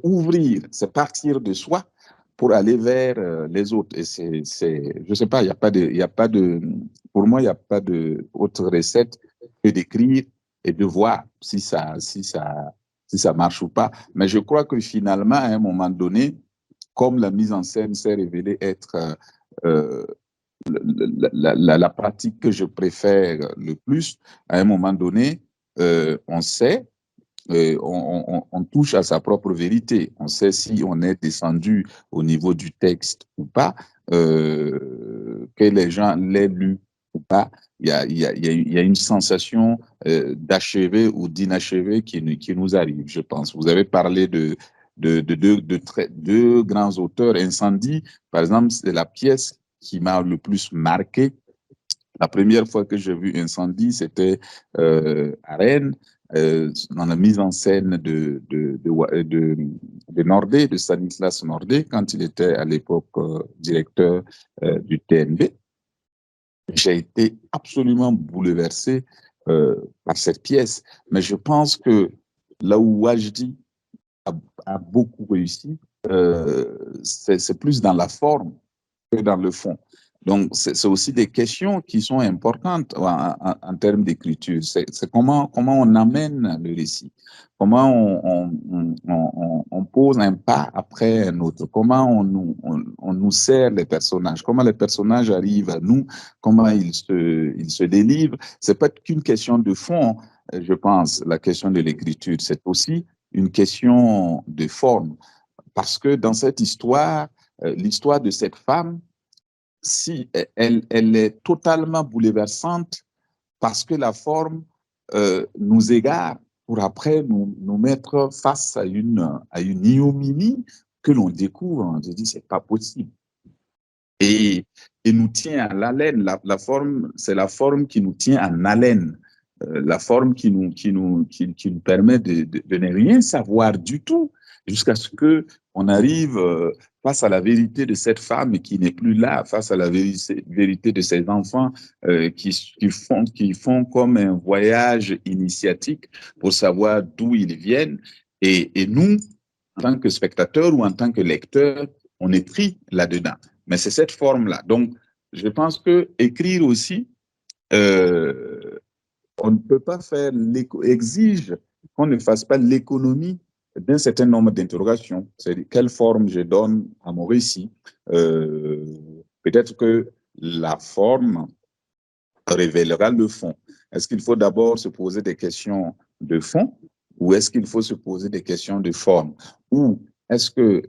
ouvrir, c'est partir de soi pour aller vers les autres. Et je sais pas, il y a pas de, pour moi, il n'y a pas de autre recette que d'écrire et de voir si ça marche ou pas. Mais je crois que finalement, à un moment donné, comme la mise en scène s'est révélée être la pratique que je préfère le plus, à un moment donné, on sait, on touche à sa propre vérité. On sait si on est descendu au niveau du texte ou pas, que les gens l'aient lu ou pas. Il y a une sensation d'achevé ou d'inachevé qui nous arrive, je pense. Vous avez parlé de deux grands auteurs. Incendie, par exemple, c'est la pièce qui m'a le plus marqué. La première fois que j'ai vu Incendie, c'était à Rennes, dans la mise en scène de Nordé, de Stanislas Nordé, quand il était à l'époque directeur du TNB. J'ai été absolument bouleversé par cette pièce. Mais je pense que là où Wajdi a beaucoup réussi, c'est plus dans la forme que dans le fond. Donc, c'est aussi des questions qui sont importantes en termes d'écriture. C'est comment on amène le récit, comment on pose un pas après un autre, comment on nous sert les personnages, comment les personnages arrivent à nous, comment ils se délivrent. C'est pas qu'une question de fond, je pense, la question de l'écriture. C'est aussi une question de forme. Parce que dans cette histoire, l'histoire de cette femme, si elle est totalement bouleversante parce que la forme nous égare pour après nous mettre face à une ignominie que l'on découvre. On se dit, c'est pas possible. Et nous tient à l'haleine. La forme, c'est la forme qui nous tient en haleine. La forme qui nous permet de ne rien savoir du tout jusqu'à ce qu'on arrive face à la vérité de cette femme qui n'est plus là, face à la vérité de ses enfants qui font comme un voyage initiatique pour savoir d'où ils viennent. Et nous, en tant que spectateurs ou en tant que lecteurs, on est pris là-dedans. Mais c'est cette forme-là. Donc, je pense que écrire aussi, on ne peut pas exige qu'on ne fasse pas l'économie d'un certain nombre d'interrogations. C'est quelle forme je donne à mon récit. Peut-être que la forme révélera le fond. Est-ce qu'il faut d'abord se poser des questions de fond ou est-ce qu'il faut se poser des questions de forme? Ou est-ce que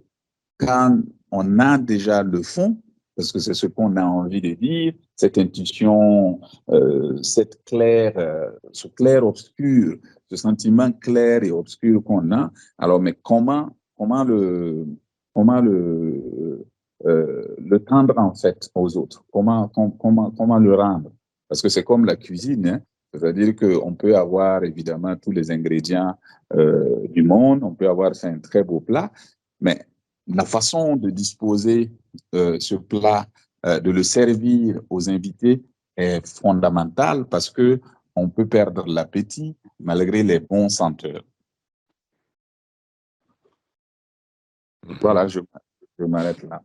quand on a déjà le fond, parce que c'est ce qu'on a envie de dire, cette intuition, ce clair-obscur, ce sentiment clair et obscur qu'on a, alors mais comment le tendre en fait aux autres, comment le rendre, parce que c'est comme la cuisine, hein, c'est-à-dire qu'on peut avoir évidemment tous les ingrédients du monde, on peut avoir fait un très beau plat, mais la façon de disposer ce plat, de le servir aux invités est fondamentale parce que on peut perdre l'appétit malgré les bons senteurs. Voilà, je m'arrête là.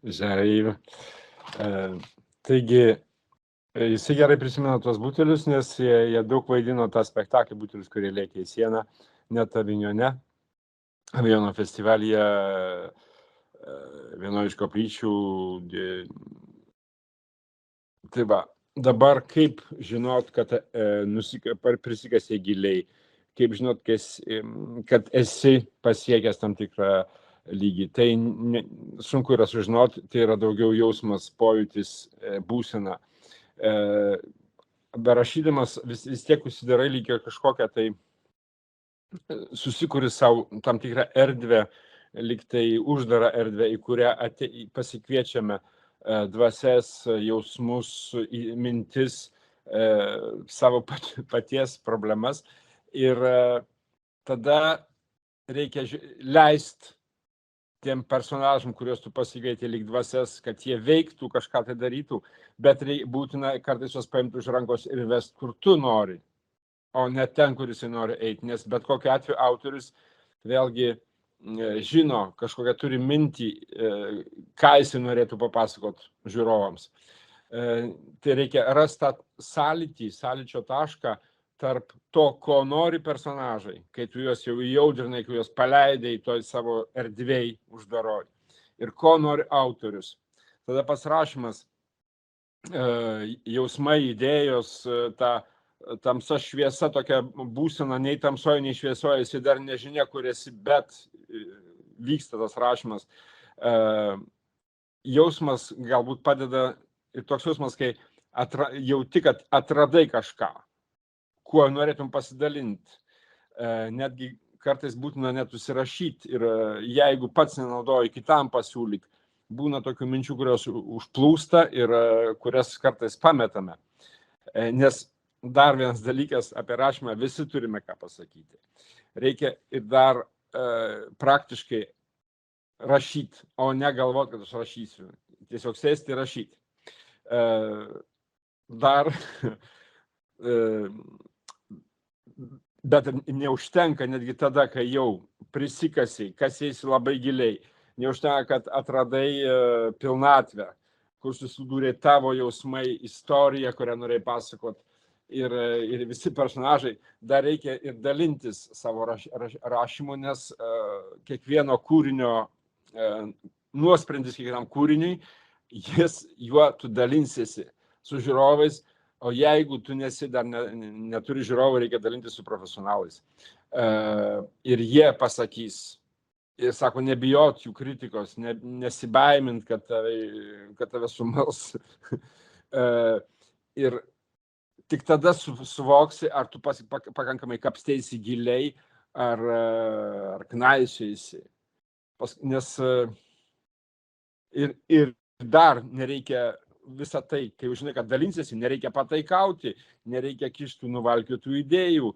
J'arrive. Taigi, jisai gerai prisimena tuos butelius, nes jie daug vaidino tą spektaklį butelius, kurie lėkė į sieną, net Avignone, Avignono festivalyje, vienoje iš koplyčių. Tai va, dabar kaip žinot, kad prisikasė giliai, kaip žinot, kad esi pasiekęs tam tikrą lygį. Tai sunku yra sužinoti, tai yra daugiau jausmas, pojūtis, būsena. Berašydamas vis tiek užsidarai lygiai kažkokią, tai susikuri savo tam tikrą erdvę, lyg tai uždarą erdvę, į kurią pasikviečiame dvasias, jausmus, mintis, savo paties problemas. Ir tada reikia leisti tiem personažam, kuriuos tu pasikvieti lyg dvasias, kad jie veiktų, kažką tai darytų, bet būtina kartais juos paimti už rankos ir vesti, kur tu nori, o ne ten, kur jisai nori eiti. Nes bet kokiu atveju autorius vėlgi žino, kažkokią turi mintį, ką jisai norėtų papasakot žiūrovams. Tai reikia rasti tą sąlyčio tašką tarp to, ko nori personažai, kai tu juos jau įjaudrinai, kai juos paleidai toj savo erdvėj uždaroj, ir ko nori autorius. Tada pats rašymas, jausmai, idėjos, ta tamsa šviesa, tokia būsena, nei tamsoje, nei šviesoje, jis dar nežinia, kur esi, bet vyksta tas rašymas. Jausmas galbūt padeda ir toks jausmas, kai jauti, kad atradai kažką, kuo norėtum pasidalinti. Netgi kartais būtina net užsirašyti ir jeigu pats nenaudoji, kitam pasiūlyk. Būna tokių minčių, kurios užplūsta ir kurias kartais pametame. Nes dar vienas dalykas apie rašymą, visi turime ką pasakyti. Reikia ir dar praktiškai rašyti, o ne galvoti, kad aš rašysiu. Tiesiog sėsti ir rašyti. Bet neužtenka netgi tada, kai jau prisikasi, kasėsi labai giliai. Neužtenka, kad atradai pilnatvę, kur susidūrė tavo jausmai, istorija, kurią norėjai pasakot, ir visi personažai. Dar reikia ir dalintis savo rašymu, nes kiekvieno kūrinio nuosprendis kiekvienam kūriniui, juo tu dalinsiesi su žiūrovais. O jeigu tu dar neturi žiūrovų, reikia dalintis su profesionalais. Ir jie pasakys, ir sako, nebijot jų kritikos, nesibaimint, kad tave sumals. Ir tik tada suvoksi, ar tu pakankamai kapsteisi giliai, ar knaisiaisi. Nes ir dar nereikia visą tai, kai jau žinai, kad dalinsiesi, nereikia pataikauti, nereikia kištų nuvalkiotų idėjų,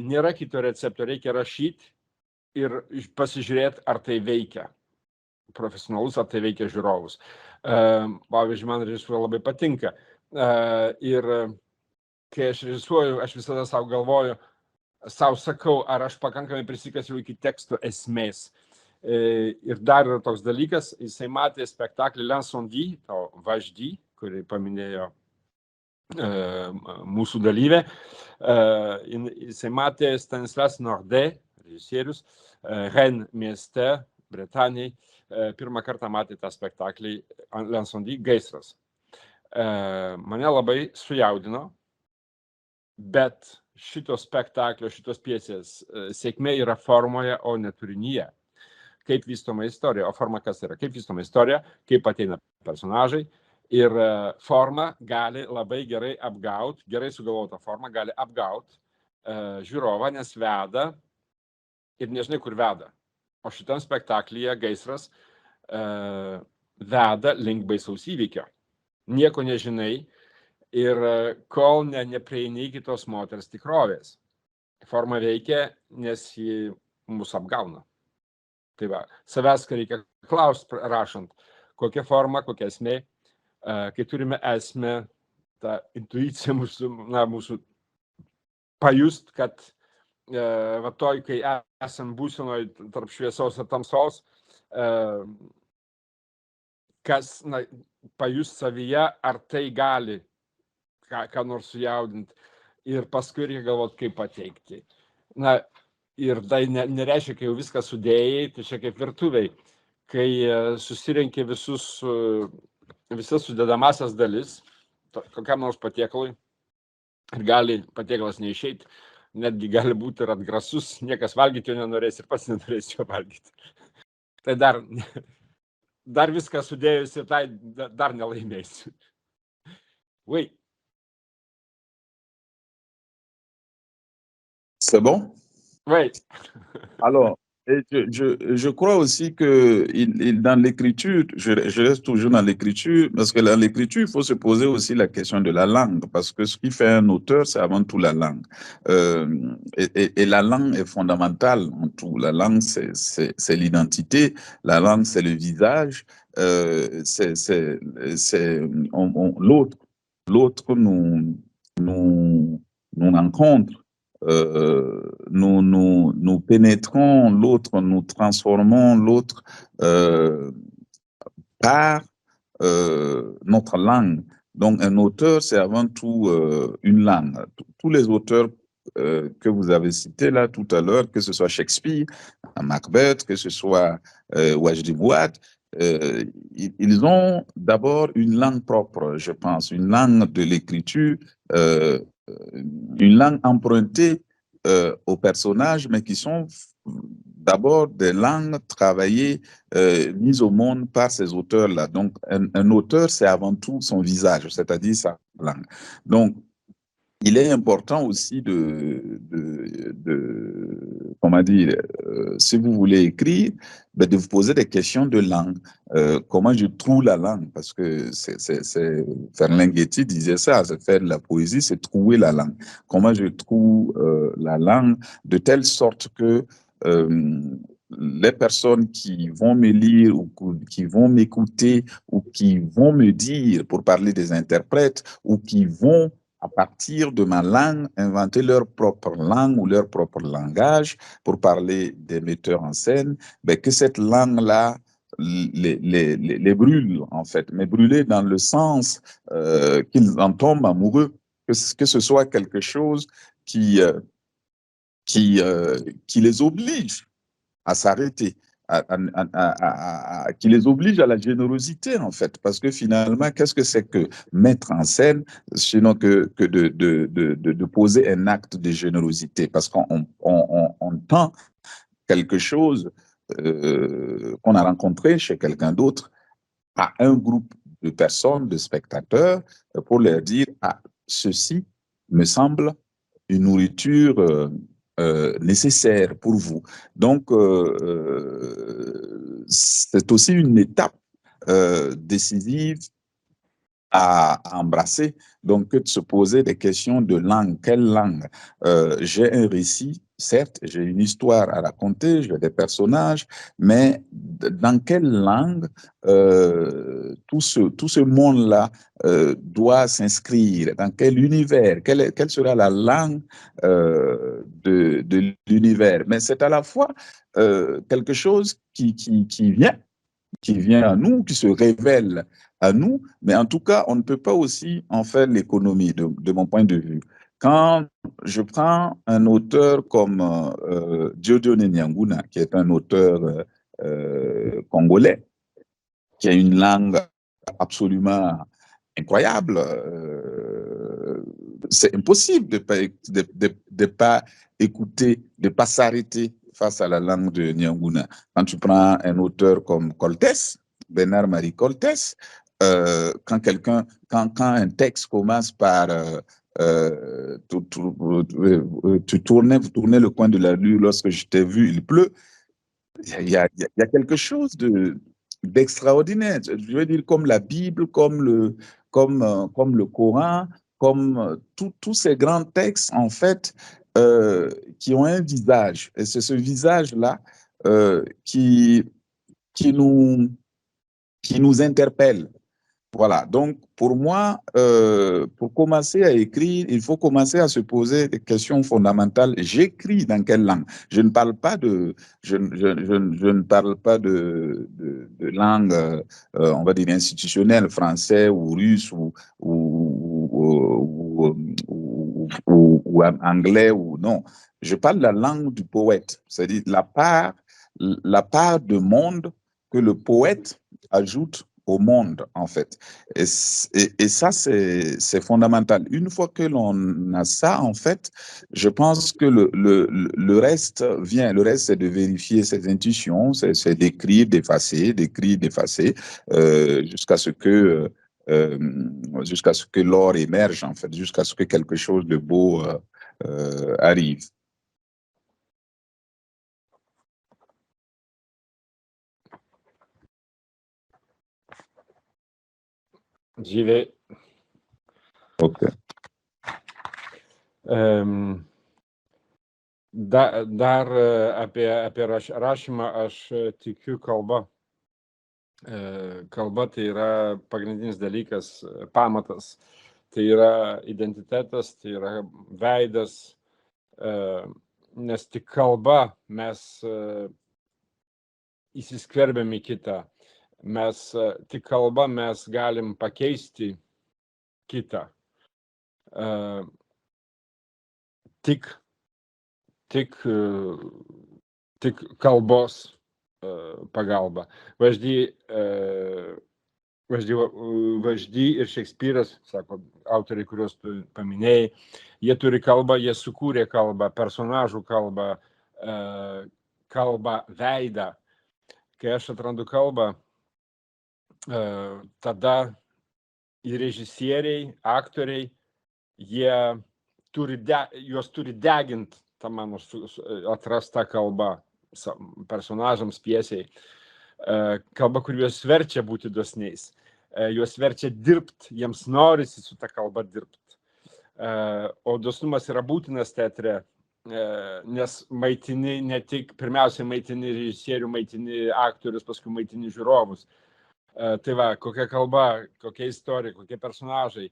nėra kito recepto, reikia rašyti ir pasižiūrėti, ar tai veikia profesionalus, ar tai veikia žiūrovus. Pavyzdžiui, man režisūra labai patinka. Ir kai aš režisuoju, aš visada savo galvoju, savo sakau, ar aš pakankamai prisikasiu iki teksto esmės. Ir dar yra toks dalykas, jisai matė spektaklį L'Incendie, Važdy, kurį paminėjo mūsų dalyvė. Jisai matė Stanislas Nordet, režisierius, Rennes mieste, Bretanėje. Pirmą kartą matė tą spektaklį L'Incendie, gaisras. Mane labai sujaudino, bet šito spektaklio, šitos piesės sėkmė yra formoje, o ne turinyje. kaip vystoma istorija, o forma kas yra, kaip vystoma istorija, kaip ateina personažai. Ir forma gali labai gerai apgauti, gerai sugalvota forma gali apgauti žiūrovą, nes veda ir nežinai, kur veda. O šitam spektaklyje gaisras veda link baisaus įvykio. Nieko nežinai ir kol neprieini iki tos moters tikrovės. Forma veikia, nes ji mus apgauna. Tai va, savęs reikia klausti rašant, kokia forma, kokia esmė, kai turime esmę, tą intuiciją mūsų pajust, kad va toj, kai esam būsenoj tarp šviesos ir tamsos, kas pajust savyje, ar tai gali ką nors sujaudinti. Ir paskui reikia galvoti, kaip pateikti. Ir tai nereiškia, kai jau viską sudėjai, tai čia kaip virtuviai, kai susirenki visas sudedamasias dalis, kokiam nors patiekalui, ir gali patiekalas neišeiti, netgi gali būti ir atgrasus, niekas valgyti jo nenorės ir pats nenorės jo valgyti. Tai dar viską sudėjusi, tai dar nelaimėsiu. Oui. C'est bon? Oui. Alors, je crois aussi que dans l'écriture, je reste toujours dans l'écriture, parce que dans l'écriture, il faut se poser aussi la question de la langue, parce que ce qui fait un auteur, c'est avant tout la langue. Et la langue est fondamentale en tout. La langue, c'est l'identité, la langue, c'est le visage, l'autre nous rencontre. Nous pénétrons l'autre, nous transformons l'autre par notre langue. Donc, un auteur, c'est avant tout une langue. Tous les auteurs que vous avez cités là tout à l'heure, que ce soit Shakespeare, Macbeth, que ce soit Wajdi Bouad, ils ont d'abord une langue propre, je pense, une langue de l'écriture, une langue empruntée aux personnages, mais qui sont d'abord des langues travaillées, mises au monde par ces auteurs-là. Donc, un auteur, c'est avant tout son visage, c'est-à-dire sa langue. Donc, il est important aussi comment dire, si vous voulez écrire, de vous poser des questions de langue. Comment je trouve la langue? Parce que Ferlinghetti disait ça, c'est faire de la poésie, c'est trouver la langue. Comment je trouve la langue de telle sorte que les personnes qui vont me lire ou qui vont m'écouter ou qui vont me dire, pour parler des interprètes, ou qui vont à partir de ma langue, inventer leur propre langue ou leur propre langage pour parler des metteurs en scène, que cette langue-là les brûle, en fait, mais brûler dans le sens qu'ils en tombent amoureux, que ce soit quelque chose qui les oblige à s'arrêter, qui les oblige à la générosité, en fait. Parce que finalement, qu'est-ce que c'est que mettre en scène, sinon que de poser un acte de générosité? Parce qu'on tend quelque chose qu'on a rencontré chez quelqu'un d'autre à un groupe de personnes, de spectateurs, pour leur dire, ah, ceci me semble une nourriture nécessaire pour vous. Donc, c'est aussi une étape décisive à embrasser, donc de se poser des questions de langue. Quelle langue? J'ai un récit, certes, j'ai une histoire à raconter, j'ai des personnages, mais dans quelle langue tout ce monde-là doit s'inscrire? Dans quel univers? Quelle sera la langue de l'univers? Mais c'est à la fois quelque chose qui vient à nous, qui se révèle à nous, mais en tout cas, on ne peut pas aussi en faire l'économie de mon point de vue. Quand je prends un auteur comme Dieudonné Nianguna, qui est un auteur congolais, qui a une langue absolument incroyable, c'est impossible de pas écouter, de pas s'arrêter face à la langue de Nyanguna. Quand tu prends un auteur comme Coltès, Bernard-Marie Coltès, quand un texte commence par tu tournais le coin de la rue lorsque je t'ai vu, il pleut. Il y a quelque chose d'extraordinaire. Je veux dire, comme la Bible, comme le Coran, comme tous ces grands textes, en fait, qui ont un visage. Et c'est ce visage-là qui nous interpelle. Voilà, donc pour moi, pour commencer à écrire, il faut commencer à se poser des questions fondamentales. J'écris dans quelle langue? Je ne parle pas de, je ne parle pas de langue, on va dire institutionnelle, français ou russe ou anglais ou non. Je parle la langue du poète, c'est-à-dire la part de monde que le poète ajoute au monde, en fait. Et ça, c'est fondamental. Une fois que l'on a ça, en fait, je pense que le reste vient. Le reste, c'est de vérifier ses intuitions, c'est d'écrire, d'effacer, jusqu'à ce que l'or émerge, en fait, jusqu'à ce que quelque chose de beau arrive. J'y vais. Ok. Dar apie rašymą aš tikiu kalba. Kalba tai yra pagrindinis dalykas, pamatas. Tai yra identitetas, tai yra veidas, nes tik kalba mes įsiskverbiam į kitą. Tik kalba mes galim pakeisti kitą. Tik kalbos pagalba. Važdy ir Šekspyras, sako autoriai, kuriuos tu paminėjai, jie turi kalbą, jie sukūrė kalbą, personažų kalbą, veidą. Kai aš atrandu kalbą, tada ir režisieriai, aktoriai, juos turi deginti tą mano atrastą kalbą personažams, pjesiai. Kalba, kur juos verčia būti dosniais, juos verčia dirbti, jiems norisi su ta kalba dirbti. O dosnumas yra būtinas teatre, nes maitini ne tik, pirmiausia, maitini režisierių, maitini aktorius, paskui maitini žiūrovus. Tai va, kokia kalba, kokia istorija, kokie personažai,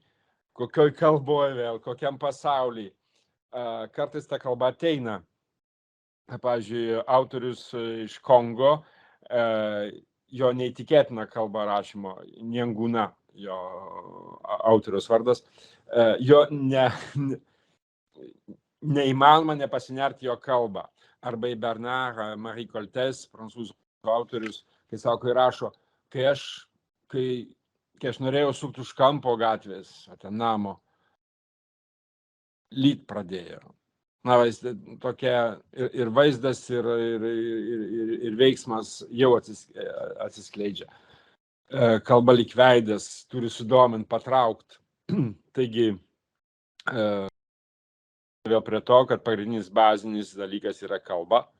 kokioj kalboje vėl, kokiam pasauly. Kartais ta kalba ateina. Pavyzdžiui, autorius iš Kongo, jo neįtikėtina kalba rašymo, Nyanguna, jo autorius vardas, jo neįmanoma nepasinerti jo kalbą. Arba į Bernard-Marie Coltès, prancūzų autorius, kai sako, kai rašo, kai aš norėjau sukti už kampo gatvės, ten namo, lyt pradėjo. Na, tokia ir vaizdas, ir veiksmas jau atsiskleidžia. Kalba lyg veidas, turi sudominti, patraukti. Taigi, vėl prie to, kad pagrindinis bazinis dalykas yra kalba.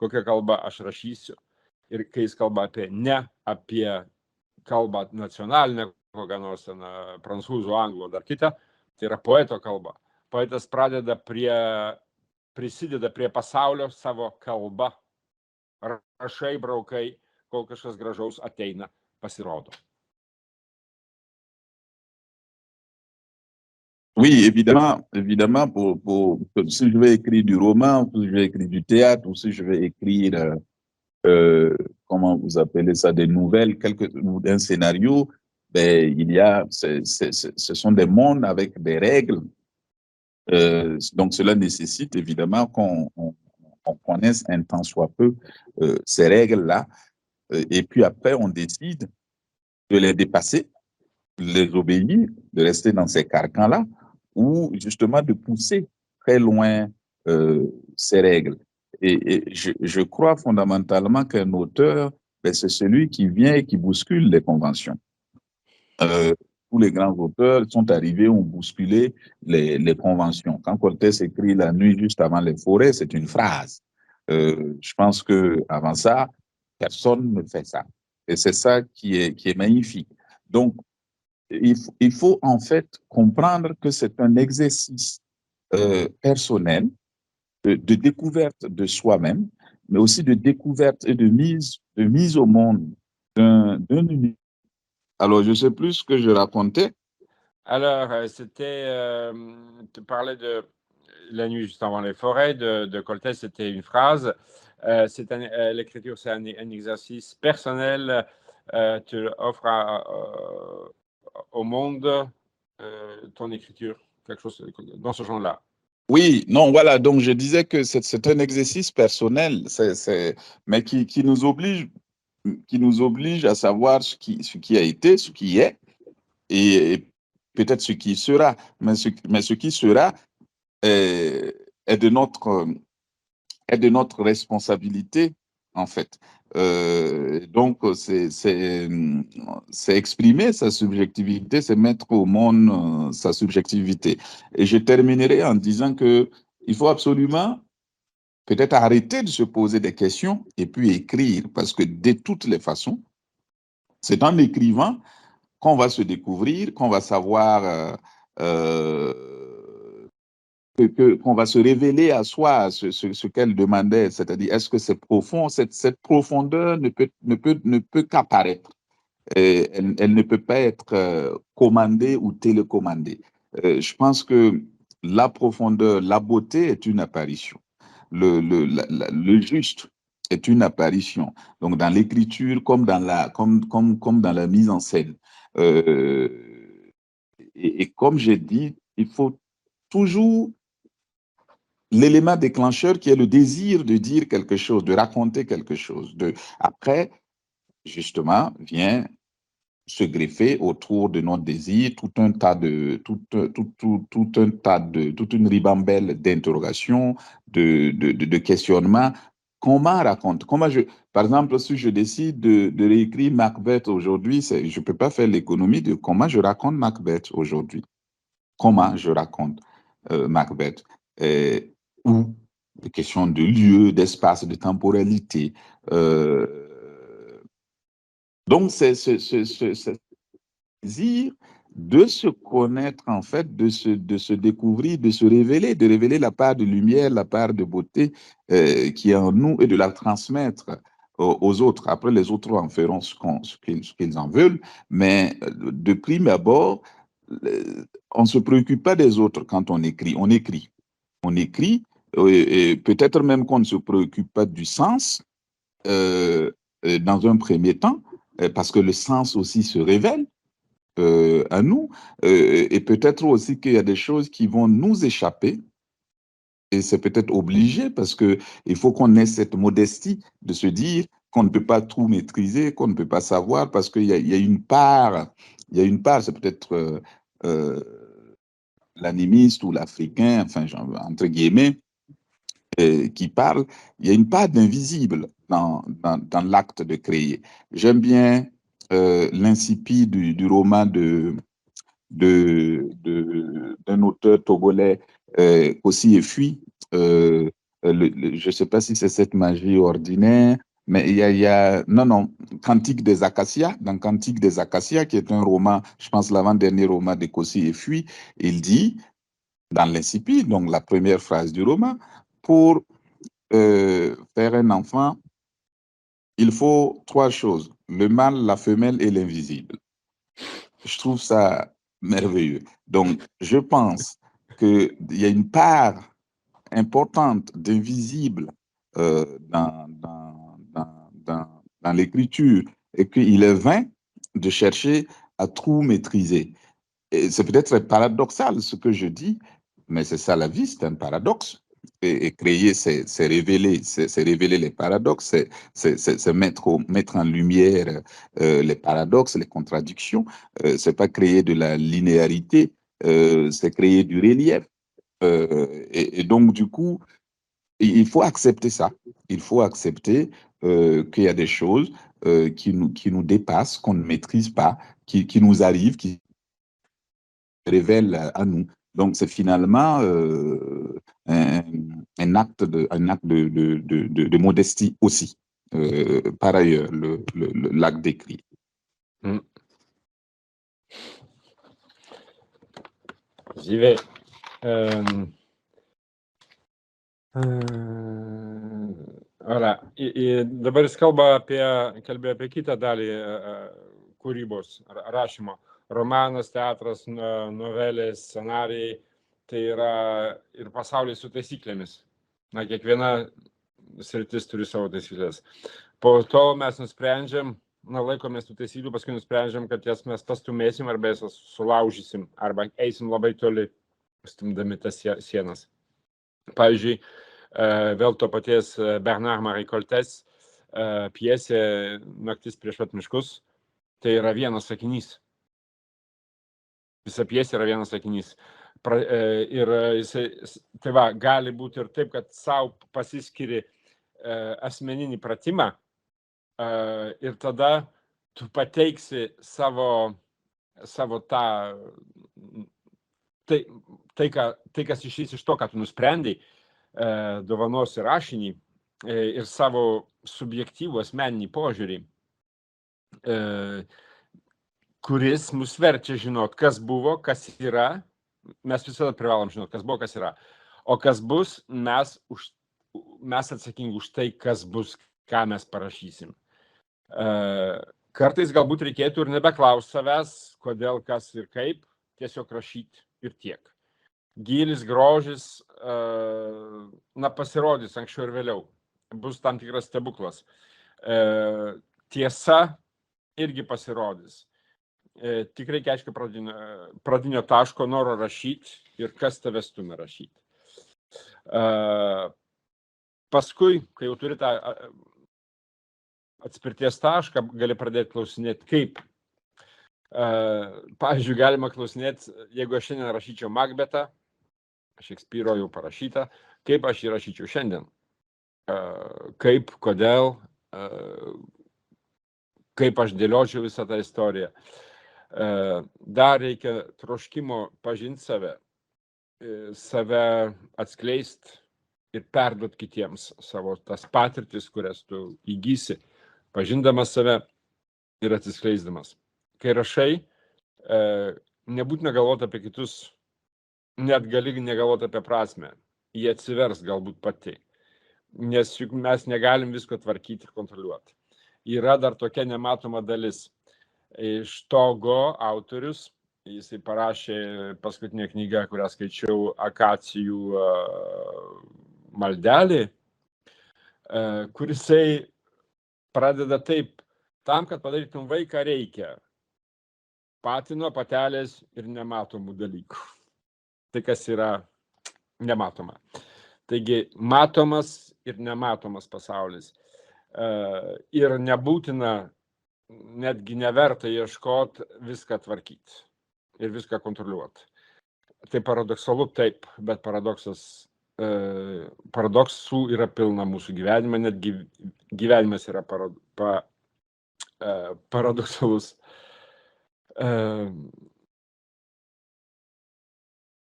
Kokią kalbą aš rašysiu. Ir kai jis kalba ne apie kalbą nacionalinę, kokią nors prancūzų, anglų, dar kitą, tai yra poeto kalba. Poetas prisideda prie pasaulio savo kalba. Rašai, braukai, kol kažkas gražaus ateina, pasirodo. Oui, évidemment, si je vais écrire du roman, si je vais écrire du théâtre, ou si je vais écrire, comment vous appelez ça, des nouvelles, un scénario, ce sont des mondes avec des règles. Donc, cela nécessite évidemment qu'on connaisse un tant soit peu ces règles-là. Et puis après, on décide de les dépasser, de les obéir, de rester dans ces carcans-là, ou justement de pousser très loin ces règles. Et je crois fondamentalement qu'un auteur, ben, c'est celui qui vient et qui bouscule les conventions. Tous les grands auteurs sont arrivés, ont bousculé les conventions. Quand Cortés écrit La nuit juste avant les forêts, c'est une phrase. Je pense que avant ça, personne ne fait ça. Et c'est ça qui est magnifique. Donc, il faut en fait comprendre que c'est un exercice personnel de découverte de soi-même, mais aussi de découverte et de mise au monde d'un univers. Alors, je sais plus ce que je racontais. Alors, tu parlais de La nuit juste avant les forêts de Cortés, c'était une phrase. L'écriture, c'est un exercice personnel. Tu offres au monde ton écriture, quelque chose dans ce genre-là. Oui, non, voilà, donc je disais que c'est un exercice personnel, mais qui nous oblige à savoir ce qui a été, ce qui est, et peut-être ce qui sera, mais ce qui sera est, est de notre responsabilité, en fait. Donc, c'est exprimer sa subjectivité, c'est mettre au monde sa subjectivité. Et je terminerai en disant que il faut absolument peut-être arrêter de se poser des questions et puis écrire, parce que de toutes les façons, c'est en écrivant qu'on va se découvrir, qu'on va savoir qu'on va se révéler à soi ce qu'elle demandait, c'est-à-dire est-ce que c'est profond, cette profondeur ne peut qu'apparaître. Elle ne peut pas être commandée ou télécommandée. Je pense que la profondeur, la beauté est une apparition. Le juste est une apparition. Donc dans l'écriture comme dans la mise en scène. Et comme j'ai dit, il faut toujours l'élément déclencheur qui est le désir de dire quelque chose, de raconter quelque chose. Après, justement, vient se greffer autour de notre désir toute une ribambelle d'interrogations, de questionnements. Comment raconte? Par exemple, si je décide de réécrire Macbeth aujourd'hui, je ne peux pas faire l'économie de comment je raconte Macbeth aujourd'hui. Comment je raconte Macbeth? Ou des questions de lieu, d'espace, de temporalité. Donc, c'est ce désir de se connaître, en fait, de se découvrir, de se révéler, de révéler la part de lumière, la part de beauté qui est en nous et de la transmettre aux autres. Après, les autres en feront ce qu'ils en veulent, mais de prime abord, on ne se préoccupe pas des autres quand on écrit. On écrit. On écrit, et peut-être même qu'on ne se préoccupe pas du sens dans un premier temps, parce que le sens aussi se révèle à nous, et peut-être aussi qu'il y a des choses qui vont nous échapper, et c'est peut-être obligé parce qu'il faut qu'on ait cette modestie de se dire qu'on ne peut pas tout maîtriser, qu'on ne peut pas savoir, parce qu'il y a une part, c'est peut-être l'animiste ou l'africain, enfin, entre guillemets, qui parle, il y a une part d'invisible dans l'acte de créer. J'aime bien l'incipit du roman d'un auteur togolais, Kossi Efui. Je ne sais pas si c'est cette magie ordinaire, mais non, Cantique des Acacias, dans Cantique des Acacias, qui est un roman, je pense l'avant-dernier roman de Kossi Efui, il dit, dans l'incipit, donc la première phrase du roman, pour faire un enfant, il faut 3 choses, le mâle, la femelle et l'invisible. Je trouve ça merveilleux. Donc, je pense qu'il y a une part importante d'invisible dans l'écriture et qu'il est vain de chercher à tout maîtriser. Et c'est peut-être paradoxal ce que je dis, mais c'est ça la vie, c'est un paradoxe. Et créer, c'est révéler les paradoxes, c'est mettre en lumière les paradoxes, les contradictions. C'est pas créer de la linéarité, c'est créer du relief. Et donc, du coup, il faut accepter ça. Il faut accepter qu'il y a des choses qui nous dépassent, qu'on ne maîtrise pas, qui nous arrivent, qui révèlent à nous. Donc, c'est finalement un acte de modestie aussi. Par ailleurs, l'acte d'écrit. J'y vais. Voilà. Dabar jis kalbėjo apie kitą dalį kūrybos, rašymo. Romanas, teatras, novelės, scenarijai, tai yra ir pasaulis su taisyklėmis. Na, kiekviena sritis turi savo taisyklės. Po to mes nusprendžiam, laikomės tų taisyklių, paskui nusprendžiam, kad jas mes pastumėsim arba jas sulaužysim, arba eisim labai toli, stumdami tas sienas. Pavyzdžiui, vėl to paties Bernard Marie Coltès pjesė Naktis prieš pat miškus, tai yra vienas sakinys. Visa pjesė yra vienas sakinys. Ir tai va, gali būti ir taip, kad savo pasiskiri asmeninį pratimą ir tada tu pateiksi savo tą tai, kas išeis iš to, ką tu nusprendei, dovanosi rašinį ir savo subjektyvų asmeninį požiūrį, kuris mus verčia žinot, kas buvo, kas yra. Mes visada privalom žinot, kas buvo, kas yra. O kas bus, mes atsakingi už tai, kas bus, ką mes parašysim. Kartais galbūt reikėtų ir nebeklaus savęs, kodėl, kas ir kaip, tiesiog rašyti ir tiek. Gylis, grožis, pasirodys anksčiau ir vėliau. Bus tam tikras stebuklas. Tiesa irgi pasirodys. Tik reikia, aišku, pradinio taško noro rašyti ir kas tave stumia rašyti. Paskui, kai jau turi tą atspirties tašką, gali pradėti klausinėti, kaip. Pavyzdžiui, galima klausinėti, jeigu aš šiandien rašyčiau Makbetą, Šekspyro jau parašytą, kaip aš jį rašyčiau šiandien. Kaip, kodėl, kaip aš dėliočiau visą tą istoriją. Dar reikia troškimo pažinti save atskleisti ir perduoti kitiems savo tas patirtis, kurias tu įgysi, pažindamas save ir atsiskleisdamas. Kai rašai, nebūtina galvoti apie kitus, net gali negalvoti apie prasmę. Jie atsivers galbūt pati, nes juk mes negalim visko tvarkyti ir kontroliuoti. Yra dar tokia nematoma dalis. Iš Togo autorius, jisai parašė paskutinę knygą, kurią skaičiau, Akacijų maldelį, kurisai pradeda taip, tam, kad padarytum vaiką reikia patino, patelės ir nematomų dalykų. Tai kas yra nematoma. Taigi matomas ir nematomas pasaulis. Ir nebūtina, netgi neverta ieškoti viską tvarkyti ir viską kontroliuoti. Tai paradoksalu taip, bet paradoksų yra pilna mūsų gyvenime, netgi gyvenimas yra paradoksalus.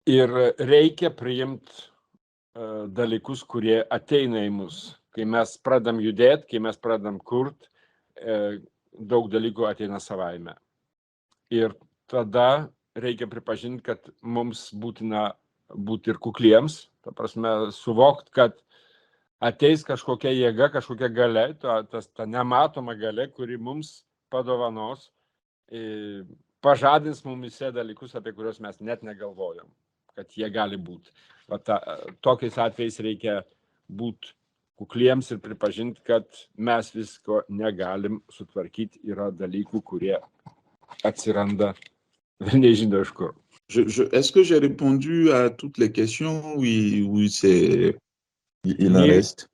Ir reikia priimti dalykus, kurie ateina į mus. Kai mes pradam judėti, kai mes pradam kurti, daug dalykų ateina savaime. Ir tada reikia pripažinti, kad mums būtina būti ir kukliems, ta prasme, suvokti, kad ateis kažkokia jėga, kažkokia galia, ta nematoma galia, kuri mums padovanos, pažadins mumise dalykus, apie kuriuos mes net negalvojam, kad jie gali būti. Tokiais atvejais reikia būti kukliems ir pripažinti, kad mes visko negalim sutvarkyti, yra dalykų, kurie atsiranda nežinau iš kur. Est-ce que j'ai répondu à toutes les questions? Oui, c'est... Il en reste.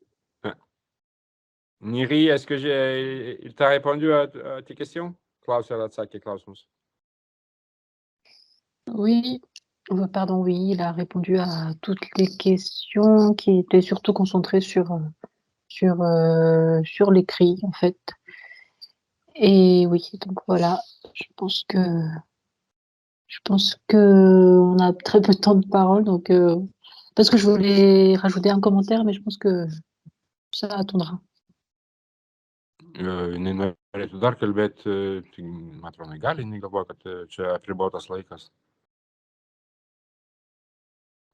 Niri, est-ce que il t'a répondu à tes questions? Klaus atsakė klausimus. Oui, Pardon, oui, il a répondu à toutes les questions qui étaient surtout concentrées sur l'écrit, en fait. Et oui, donc voilà, je pense qu'on a très peu de temps de parole, donc parce que je voulais rajouter un commentaire, mais je pense que ça attendra. Nenorėtų dar kalbėti, tai man atrodo, negali, negalvoju, kad čia apribotas laikas.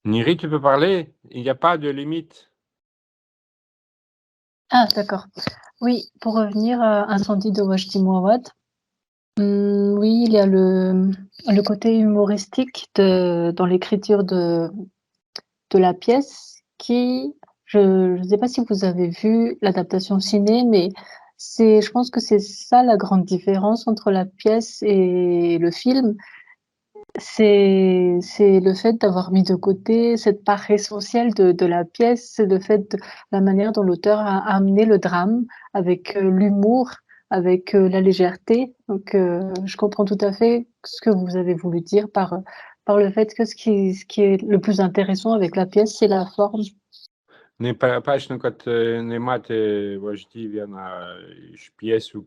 Niri, tu peux parler? Il n'y a pas de limite. Ah, d'accord. Oui, pour revenir à Incendie de Wajdi Mouawad, oui, il y a le côté humoristique dans l'écriture de la pièce qui, je ne sais pas si vous avez vu l'adaptation ciné, mais je pense que c'est ça la grande différence entre la pièce et le film. C'est le fait d'avoir mis de côté cette part essentielle de la pièce, c'est le fait de la manière dont l'auteur a amené le drame avec l'humour, avec la légèreté. Donc, je comprends tout à fait ce que vous avez voulu dire par le fait que ce qui est le plus intéressant avec la pièce, c'est la forme. Paaiškinu, kad matė Važdy vieną iš pjesių,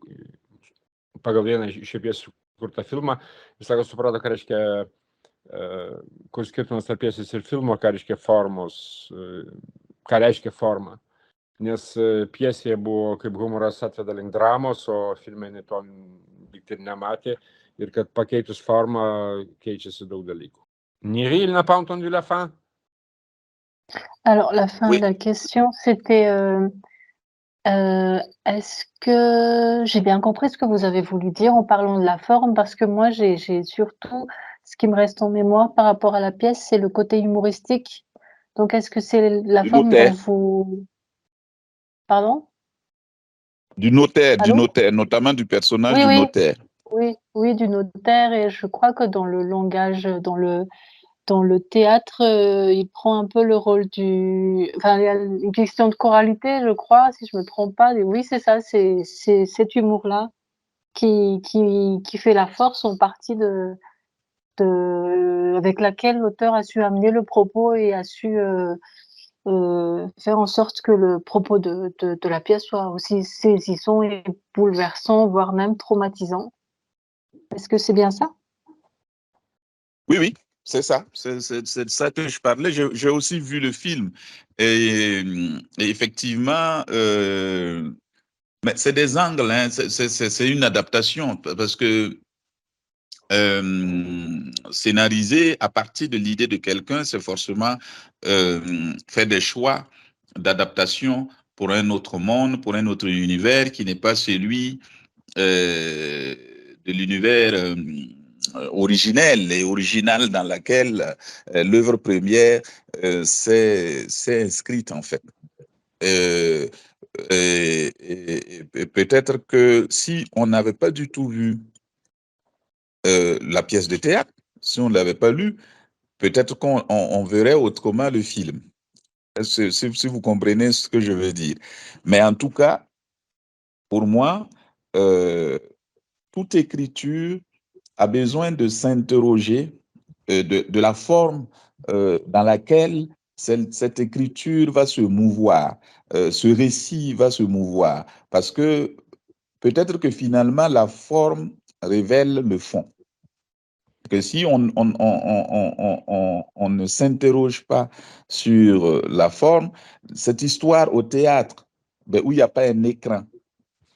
pagal vieną iš pjesių sukurtą filmą, ir sako, suprato, ką reiškia, kur skirtumas tarp pjesės ir filmo, ką reiškia formos, ką reiškia forma. Nes pjesėje buvo kaip humoras atveda link dramos, o filme to lyg ir nematė, ir kad pakeitus formą keičiasi daug dalykų. Niri, il n'a pas entendu la fin? Alors, la fin Oui. de la question, c'était est-ce que j'ai bien compris ce que vous avez voulu dire en parlant de la forme? Parce que moi, j'ai surtout ce qui me reste en mémoire par rapport à la pièce, c'est le côté humoristique. Donc, est-ce que c'est la Du forme dont notaire. vous... Pardon? Du notaire, Allô? notamment du personnage Oui, du oui, notaire. oui, du notaire. Et je crois que dans le langage, dans le théâtre, il prend un peu le rôle du... Enfin, il y a une question de choralité, je crois, si je me trompe pas. Et oui, c'est ça, c'est cet humour-là qui fait la force en partie avec laquelle l'auteur a su amener le propos et a su faire en sorte que le propos de la pièce soit aussi saisissant et bouleversant, voire même traumatisant. Est-ce que c'est bien ça? Oui, oui, c'est ça. C'est de ça que je parlais. J'ai aussi vu le film. Et effectivement, mais c'est des angles, hein, c'est une adaptation parce que scénariser à partir de l'idée de quelqu'un, c'est forcément faire des choix d'adaptation pour un autre monde, pour un autre univers qui n'est pas celui de l'univers originel et original dans laquelle l'œuvre première s'est inscrite en fait. Et peut-être que si on n'avait pas du tout vu la pièce de théâtre, si on ne l'avait pas lu, peut-être qu'on verrait autrement le film. Si vous comprenez ce que je veux dire. Mais en tout cas, pour moi, toute écriture a besoin de s'interroger de la forme dans laquelle cette écriture va se mouvoir, ce récit va se mouvoir, parce que peut-être que finalement la forme révèle le fond. Que si on ne s'interroge pas sur la forme, cette histoire au théâtre, ben, où il n'y a pas un écran,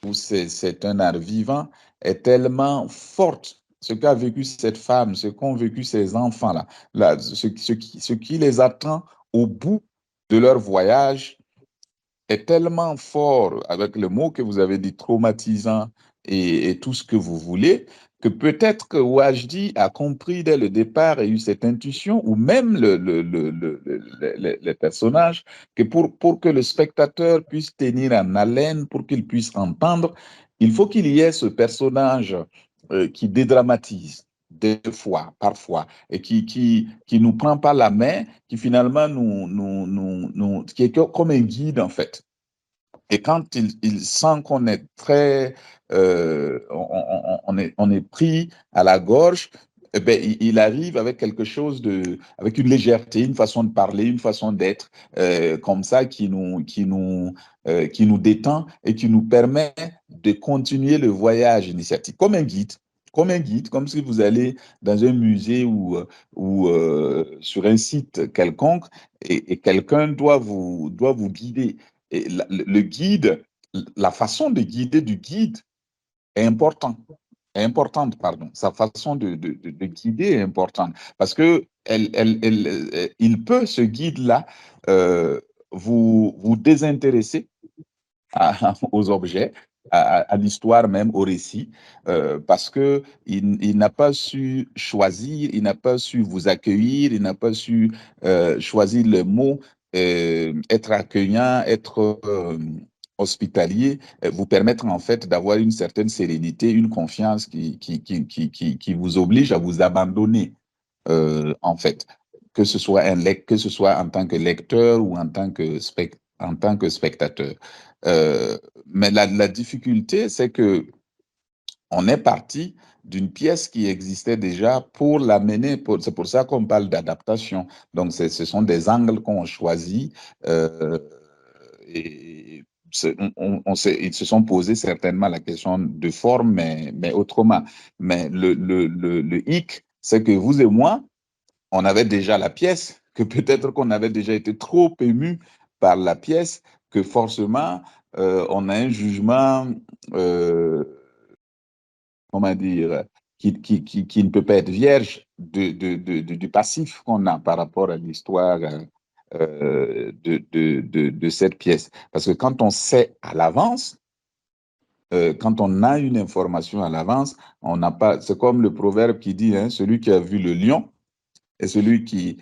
où c'est un art vivant, est tellement forte. Ce qu'a vécu cette femme, ce qu'ont vécu ces enfants-là, ce qui les attend au bout de leur voyage est tellement fort, avec le mot que vous avez dit, traumatisant et tout ce que vous voulez, que peut-être que Wajdi a compris dès le départ et eu cette intuition, ou même les personnages, que pour que le spectateur puisse tenir en haleine, pour qu'il puisse entendre, il faut qu'il y ait ce personnage qui dédramatise des fois, parfois, et qui nous prend par la main, qui finalement qui est comme un guide en fait. Et quand il sent qu'on est très, on est pris à la gorge, eh ben, il arrive avec quelque chose avec une légèreté, une façon de parler, une façon d'être, comme ça, qui nous détend et qui nous permet de continuer le voyage initiatique, comme si vous allez dans un musée ou sur un site quelconque et quelqu'un doit vous guider. Et le guide, la façon de guider du guide est importante, pardon. Sa façon de guider est importante parce que il peut, ce guide-là, vous désintéresser aux objets, à l'histoire même, au récit, parce que il n'a pas su choisir, il n'a pas su vous accueillir, il n'a pas su choisir le mot, être accueillant, être hospitalier, vous permettre en fait d'avoir une certaine sérénité, une confiance qui vous oblige à vous abandonner, en fait, que ce soit en tant que lecteur ou en tant que spectateur. Mais la difficulté, c'est que on est parti d'une pièce qui existait déjà pour l'amener. C'est pour ça qu'on parle d'adaptation. Donc, ce sont des angles qu'on choisit et ils se sont posés certainement la question de forme, mais autrement. Mais le hic, c'est que vous et moi, on avait déjà la pièce, que peut-être qu'on avait déjà été trop ému par la pièce, que forcément, on a un jugement, comment dire, qui ne peut pas être vierge du passif qu'on a par rapport à l'histoire de cette pièce. Parce que quand on sait à l'avance, quand on a une information à l'avance, on n'a pas. C'est comme le proverbe qui dit, hein, celui qui a vu le lion et celui qui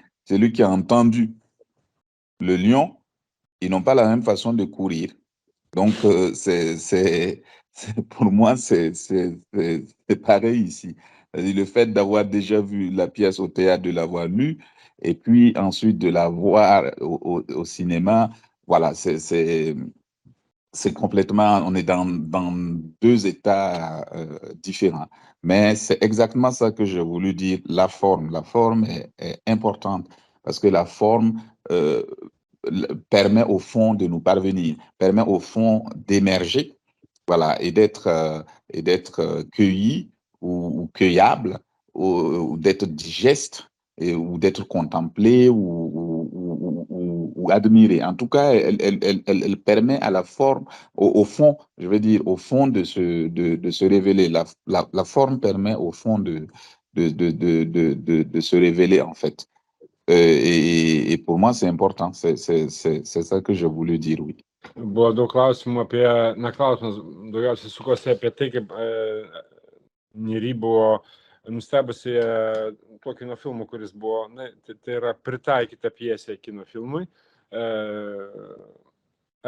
a entendu le lion, ils n'ont pas la même façon de courir. Donc, pour moi, c'est pareil ici. C'est-à-dire le fait d'avoir déjà vu la pièce au théâtre, de l'avoir lue, et puis ensuite de la voir au cinéma, voilà, c'est complètement, on est dans deux états différents. Mais c'est exactement ça que j'ai voulu dire, la forme. La forme est importante parce que la forme permet au fond de nous parvenir, permet au fond d'émerger, voilà, et d'être cueilli ou cueillable, ou d'être digeste, ou d'être contemplé ou admiré. En tout cas, elle permet à la forme, au fond, je veux dire, au fond de se révéler. La forme permet au fond de se révéler, en fait. Et pour moi, c'est important. C'est ça que je voulais dire, oui. Buvo daug klausimų apie, klausimas daugiausiai sukosi apie tai, kaip Neri buvo nustebusi tuo kino filmu, kuris buvo, tai yra pritaikyta pjesė kino filmui.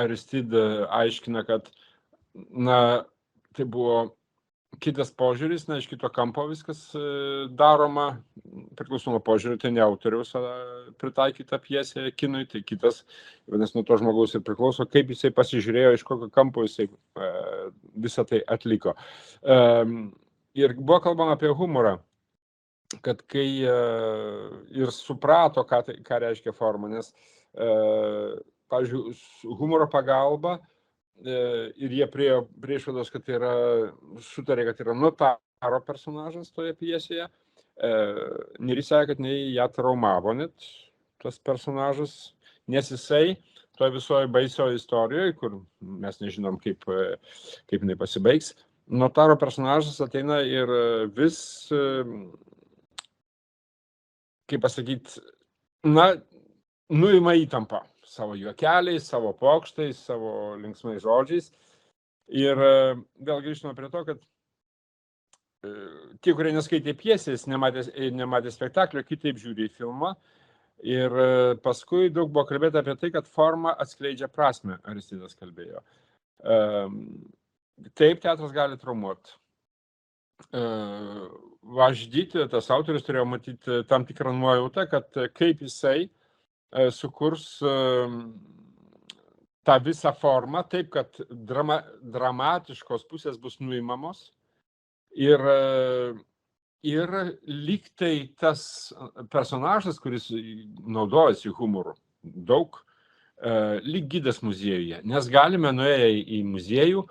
Aristide aiškina, kad, tai buvo kitas požiūris, iš kito kampo viskas daroma, priklausomai nuo požiūrio, tai ne autoriaus pritaikyta pjesė kinui, tai kitas, vadinasi, nuo to žmogaus ir priklauso, kaip jisai pasižiūrėjo, iš kokio kampo jisai visą tai atliko. Ir buvo kalbama apie humorą, kad kai ir suprato, ką reiškia forma, nes, pavyzdžiui, humoro pagalba, ir jie prie išvados, kad tai yra, sutarė, kad yra notaro personažas toje pjesėje. Neri sakė, kad ją traumavo net tas personažas, nes jisai toje visoje baisioje istorijoje, kur mes nežinom, kaip jinai pasibaigs, notaro personažas ateina ir vis, kaip pasakyti, nuima įtampą savo juokeliais, savo pokštais, savo linksmais žodžiais. Ir vėl grįžtame prie to, kad tie, kurie neskaitė pjesės, nematė spektaklio, kitaip žiūri į filmą. Ir paskui daug buvo kalbėta apie tai, kad forma atskleidžia prasmę, Aristidas kalbėjo. Taip, teatras gali traumuoti. Važdyti, tas autorius turėjo matyti tam tikrą nuojautą, kad kaip jisai sukurs tą visą formą taip, kad dramatiškos pusės bus nuimamos ir ir lyg tai tas personažas, kuris naudojasi humoru daug, lyg gidas muziejuje, nes galime nuėję į muziejų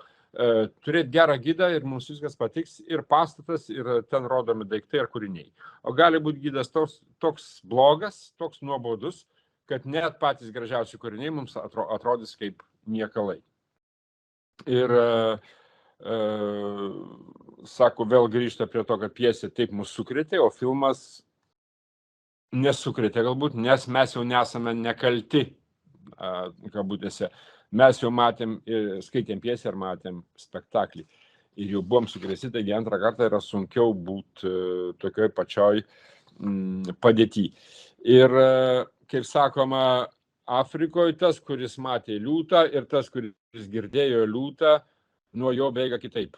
turėti gerą gidą ir mums viskas patiks, ir pastatas, ir ten rodomi daiktai ar kūriniai. O gali būti gidas toks blogas, toks nuobodus, kad net patys gražiausi kūriniai mums atrodys kaip niekalai. Ir sako, vėl grįžta prie to, kad pjesė taip mus sukrėtė, o filmas nesukrėtė galbūt, nes mes jau nesame nekalti, kabutėse. Mes jau matėm, skaitėm pjesę ir matėm spektaklį. Ir jau buvom sukrėsti, taigi antrą kartą yra sunkiau būti tokioj pačioj padėty. Ir, kaip sakoma, Afrikoje tas, kuris matė liūtą, ir tas, kuris girdėjo liūtą, nuo jo bėga kitaip.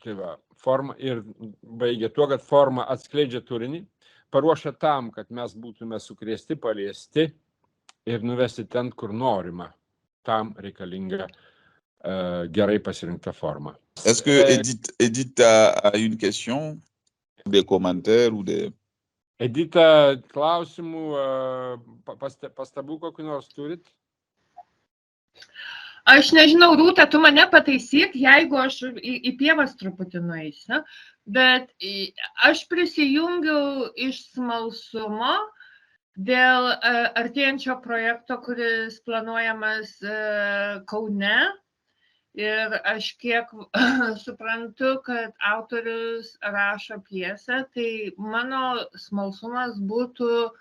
Tai va, forma ir baigia tuo, kad forma atskleidžia turinį, paruošia tam, kad mes būtume sukrėsti, paliesti ir nuvesti ten, kur norima. Tam reikalinga gerai pasirinkta forma. Est-ce que Edith a une question, des commentaires ou des... Edita, klausimų, pastabų kokių nors turit? Aš nežinau, Rūta, tu mane pataisyk, jeigu aš į pievas truputį nueisiu, bet aš prisijungiau iš smalsumo dėl artėjančio projekto, kuris planuojamas Kaune. Ir aš kiek suprantu, kad autorius rašo pjesę, tai mano smalsumas būtų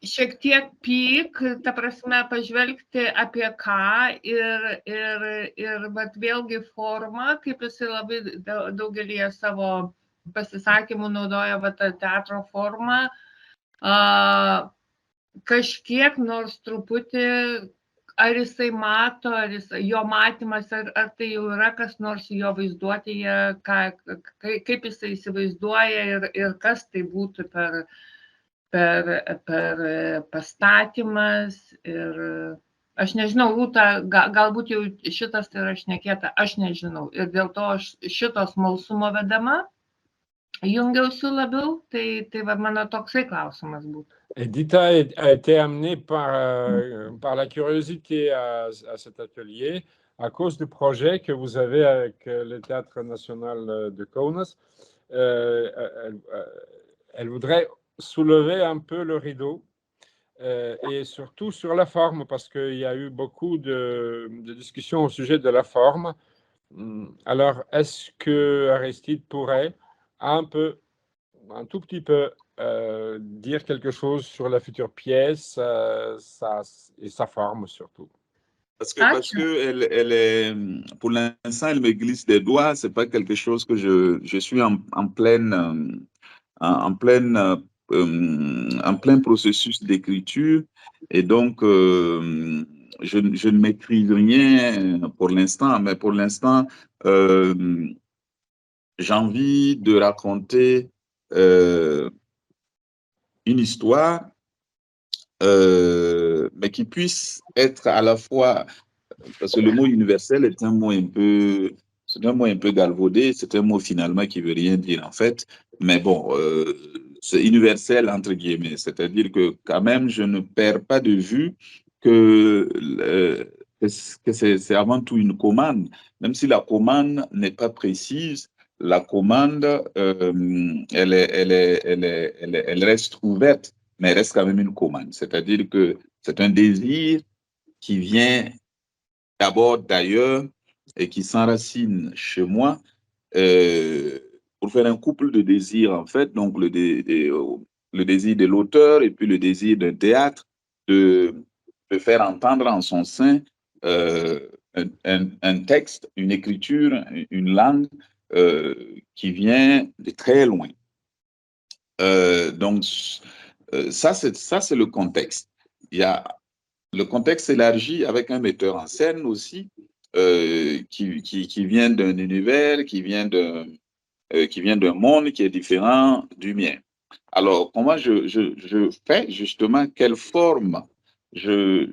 šiek tiek ta prasme, pažvelgti apie ką ir bet vėlgi formą, kaip jisai labai daugelį savo pasisakymų naudoja tą teatro formą, kažkiek nors truputį, ar jisai mato, ar jo matymas, ar tai jau yra kas nors jo vaizduotėje, kaip jisai įsivaizduoja ir kas tai būtų per pastatymas. Ir aš nežinau, Rūta, galbūt jau šitas tai yra šnekėta, aš nežinau. Ir dėl to aš šito smalsumo vedama jungiausi labiau, tai va mano toksai klausimas būtų. Edita a été amenée par la curiosité à cet atelier à cause du projet que vous avez avec le Théâtre national de Kaunas. Elle voudrait soulever un peu le rideau et surtout sur la forme, parce qu'il y a eu beaucoup de discussions au sujet de la forme. Alors, est-ce que Aristide pourrait un tout petit peu dire quelque chose sur la future pièce et sa forme surtout? Parce que elle est, pour l'instant, elle me glisse des doigts. C'est pas quelque chose que je suis en plein processus d'écriture, et donc je ne maîtrise rien pour l'instant. Mais pour l'instant, j'ai envie de raconter une histoire, mais qui puisse être à la fois, parce que le mot universel est un mot un peu galvaudé, c'est un mot finalement qui veut rien dire en fait, mais bon, c'est universel entre guillemets, c'est-à-dire que quand même je ne perds pas de vue que c'est avant tout une commande, même si la commande n'est pas précise. La commande, elle reste ouverte, mais elle reste quand même une commande. C'est-à-dire que c'est un désir qui vient d'abord d'ailleurs et qui s'enracine chez moi pour faire un couple de désirs, en fait. Donc, le désir de l'auteur et puis le désir d'un théâtre de faire entendre en son sein un texte, une écriture, une langue qui vient de très loin. Donc, ça, c'est le contexte. Il y a le contexte élargi avec un metteur en scène aussi, qui vient d'un univers, qui vient d'un monde qui est différent du mien. Alors, comment je fais justement, quelle forme je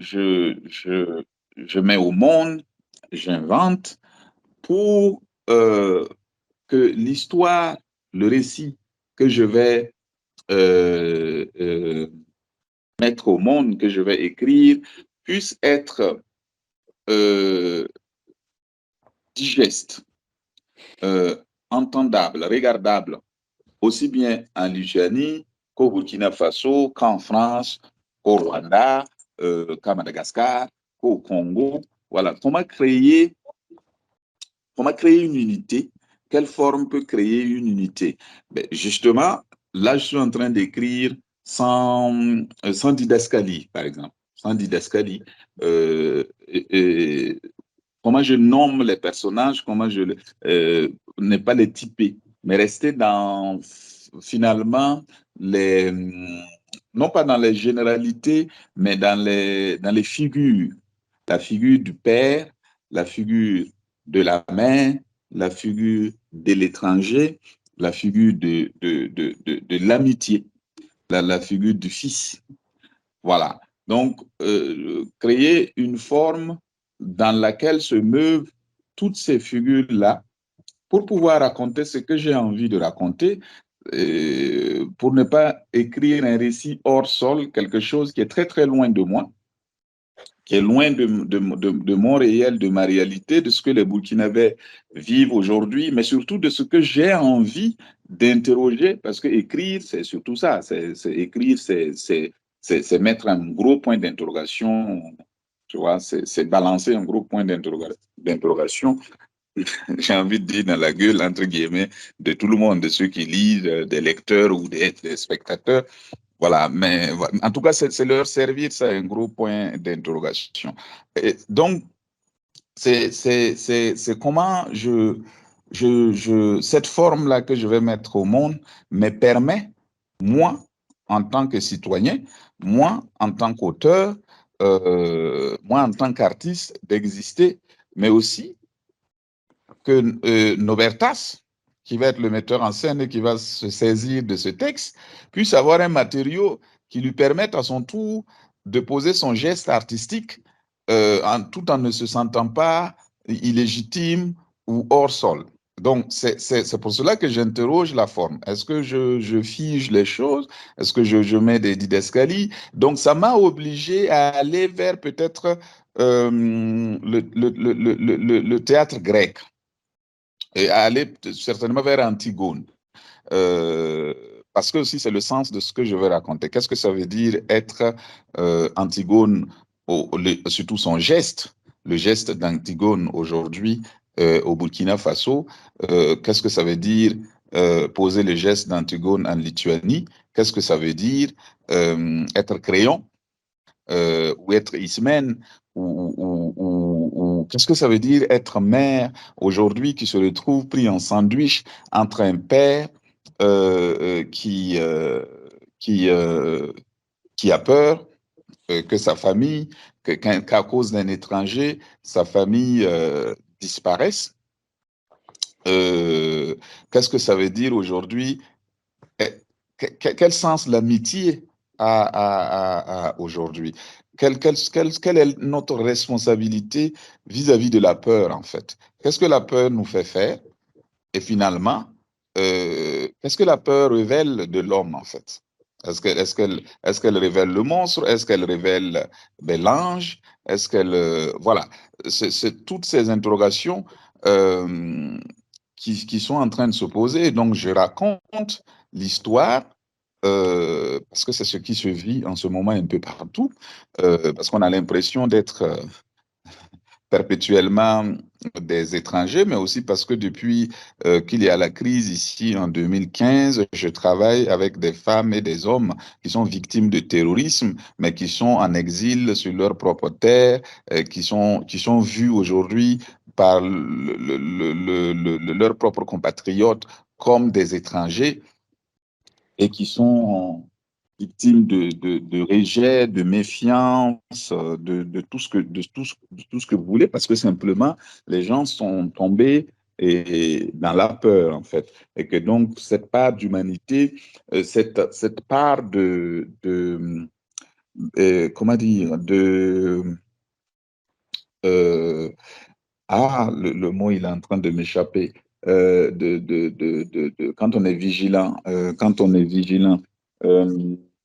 mets au monde, j'invente pour que l'histoire, le récit que je vais mettre au monde, que je vais écrire, puisse être digeste, entendable, regardable, aussi bien en Lituanie qu'au Burkina Faso, qu'en France, qu'au Rwanda, qu'à Madagascar, qu'au Congo. Voilà, comment créer une unité? Quelle forme peut créer une unité? Ben, justement, là, je suis en train d'écrire sans didascalie, par exemple. Sans didascalie. Comment je nomme les personnages, comment je n'ai pas les typer, mais rester dans finalement les non pas dans les généralités, mais dans les figures. La figure du père, la figure de la mère, la figure de l'étranger, la figure de l'amitié, la figure du fils. Voilà. Donc, créer une forme dans laquelle se meuvent toutes ces figures-là pour pouvoir raconter ce que j'ai envie de raconter, pour ne pas écrire un récit hors sol, quelque chose qui est très, très loin de moi, qui est loin de mon réel, de ma réalité, de ce que les Burkinabés vivent aujourd'hui, mais surtout de ce que j'ai envie d'interroger, parce que écrire, c'est surtout ça. Écrire, c'est mettre un gros point d'interrogation, tu vois, c'est balancer un gros point d'interrogation, j'ai envie de dire dans la gueule, entre guillemets, de tout le monde, de ceux qui lisent, des lecteurs ou des spectateurs. Voilà, mais en tout cas, c'est leur servir, ça, un gros point d'interrogation. Donc, c'est comment cette forme-là que je vais mettre au monde me permet, moi, en tant que citoyen, moi, en tant qu'auteur, moi, en tant qu'artiste, d'exister, mais aussi que Nobertas, qui va être le metteur en scène et qui va se saisir de ce texte, puisse avoir un matériau qui lui permette à son tour de poser son geste artistique tout en ne se sentant pas illégitime ou hors sol. Donc, c'est pour cela que j'interroge la forme. Est-ce que je fige les choses? Est-ce que je mets des didascalies? Donc, ça m'a obligé à aller vers peut-être le théâtre grec et à aller certainement vers Antigone. Parce que aussi c'est le sens de ce que je veux raconter. Qu'est-ce que ça veut dire être Antigone, surtout son geste, le geste d'Antigone aujourd'hui au Burkina Faso? Qu'est-ce que ça veut dire poser le geste d'Antigone en Lituanie? Qu'est-ce que ça veut dire être crayon ou être Ismène? Ou qu'est-ce que ça veut dire être mère aujourd'hui qui se retrouve pris en sandwich entre un père qui a peur que sa famille, qu'à cause d'un étranger, sa famille disparaisse. Qu'est-ce que ça veut dire aujourd'hui? Quel sens l'amitié a aujourd'hui? Quelle est notre responsabilité vis-à-vis de la peur, en fait? Qu'est-ce que la peur nous fait faire? Et finalement, qu'est-ce que la peur révèle de l'homme, en fait? Est-ce qu'elle révèle le monstre? Est-ce qu'elle révèle l'ange? Est-ce qu'elle... voilà, c'est toutes ces interrogations qui sont en train de se poser. Donc, je raconte l'histoire parce que c'est ce qui se vit en ce moment un peu partout, parce qu'on a l'impression d'être perpétuellement des étrangers, mais aussi parce que depuis qu'il y a la crise ici en 2015, je travaille avec des femmes et des hommes qui sont victimes de terrorisme, mais qui sont en exil sur leur propre terre, qui sont vus aujourd'hui par leurs propres compatriotes comme des étrangers et qui sont victimes de rejet, de méfiance, de tout ce que vous voulez, parce que simplement, les gens sont tombés dans la peur, en fait. Et que donc, cette part d'humanité, cette part comment dire, le mot, il est en train de m'échapper. quand on est vigilant,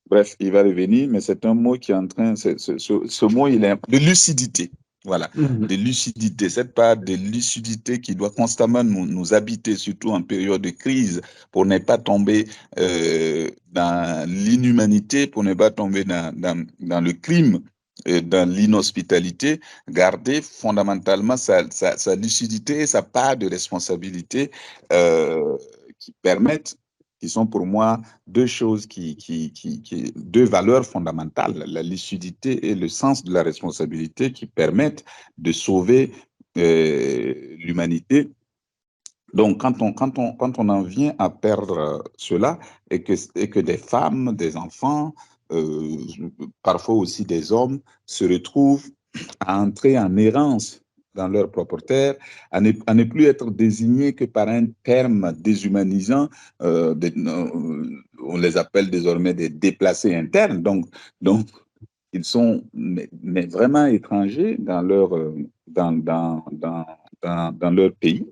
bref, il va revenir, mais c'est un mot qui est en train, ce mot, il est de lucidité. Voilà, de lucidité, cette part de lucidité qui doit constamment nous habiter, surtout en période de crise, pour ne pas tomber dans l'inhumanité, pour ne pas tomber dans le crime, dans l'inhospitalité, garder fondamentalement sa lucidité et sa part de responsabilité qui permettent, qui sont pour moi deux choses, deux valeurs fondamentales, la lucidité et le sens de la responsabilité qui permettent de sauver l'humanité. Donc, quand on en vient à perdre cela et que des femmes, des enfants, parfois aussi des hommes, se retrouvent à entrer en errance dans leur propre terre, à ne plus être désignés que par un terme déshumanisant, on les appelle désormais des déplacés internes. Donc ils sont mais vraiment étrangers dans leur pays.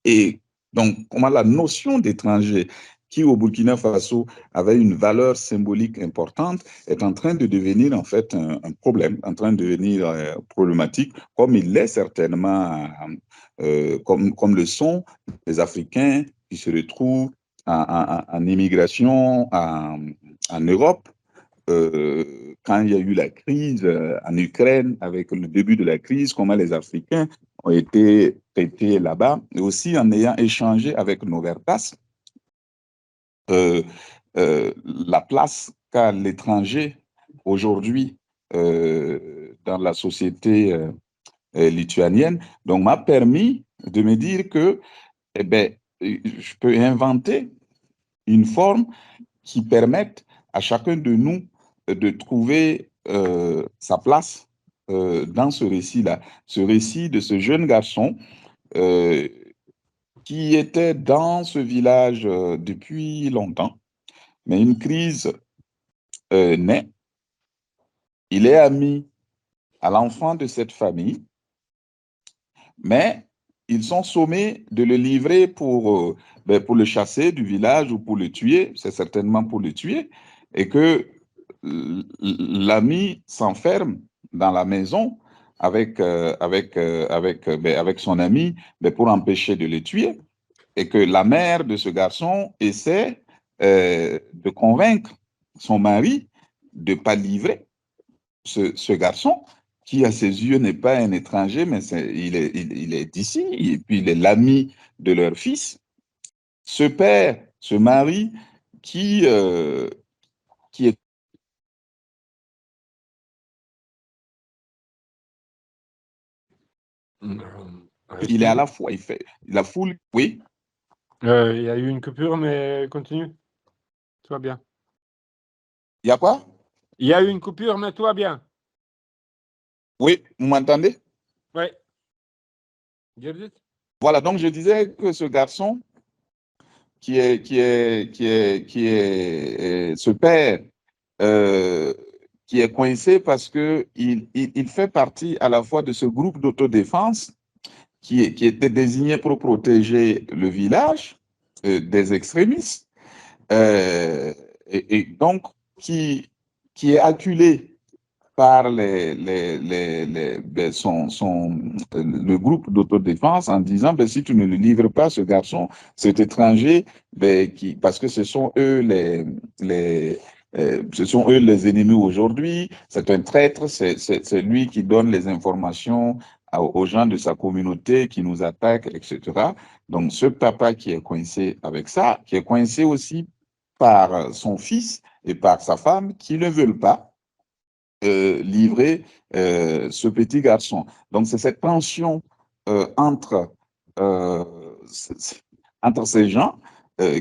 Et donc, comment la notion d'étranger, qui au Burkina Faso avait une valeur symbolique importante, est en train de devenir en fait un problème, en train de devenir problématique, comme il l'est certainement, comme le sont les Africains qui se retrouvent en immigration en Europe. Quand il y a eu la crise en Ukraine, avec le début de la crise, comment les Africains ont été traités là-bas, et aussi en ayant échangé avec nos Vertas, la place qu'a l'étranger aujourd'hui dans la société lituanienne, donc m'a permis de me dire que eh ben, je peux inventer une forme qui permette à chacun de nous de trouver sa place dans ce récit-là. Ce récit de ce jeune garçon qui était dans ce village depuis longtemps, mais une crise naît. Il est ami à l'enfant de cette famille, mais ils sont sommés de le livrer pour le chasser du village ou pour le tuer, c'est certainement pour le tuer, et que l'ami s'enferme dans la maison avec son ami pour empêcher de le tuer, et que la mère de ce garçon essaie de convaincre son mari de ne pas livrer ce garçon, qui à ses yeux n'est pas un étranger, mais il est d'ici, et puis il est l'ami de leur fils. Ce père, ce mari, qui est... Il est à la fois, il fait la foule, oui. Il y a eu une coupure, mais continue. Tout va bien. Il y a quoi? Il y a eu une coupure, mais tout va bien. Oui, vous m'entendez? Oui. Voilà, donc je disais que ce garçon qui est ce père qui est coincé parce que il fait partie à la fois de ce groupe d'autodéfense qui était désigné pour protéger le village des extrémistes et donc qui est acculé par le groupe d'autodéfense en disant si tu ne le livres pas, ce garçon, cet étranger, parce que ce sont eux les ennemis aujourd'hui, c'est un traître, c'est lui qui donne les informations aux gens de sa communauté qui nous attaquent, etc. Donc ce papa qui est coincé avec ça, qui est coincé aussi par son fils et par sa femme qui ne veulent pas livrer ce petit garçon. Donc, c'est cette tension entre ces gens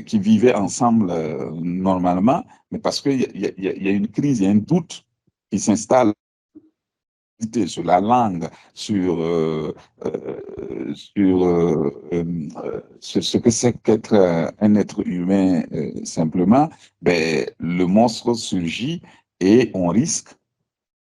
qui vivaient ensemble normalement, mais parce qu'il y a une crise, il y a un doute qui s'installe sur la langue, sur ce que c'est qu'être un être humain simplement, le monstre surgit et on risque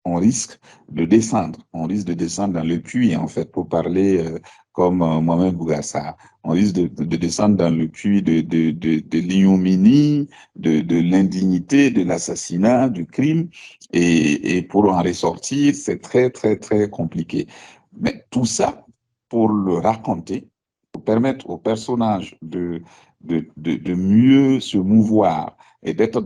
on risque de descendre. On risque de descendre dans le puits, en fait, pour parler comme Mohamed Bougassar. On risque de descendre dans le puits de l'ignominie, de l'indignité, de l'assassinat, du crime. Et pour en ressortir, c'est très, très, très compliqué. Mais tout ça, pour le raconter, pour permettre aux personnages de mieux se mouvoir et d'être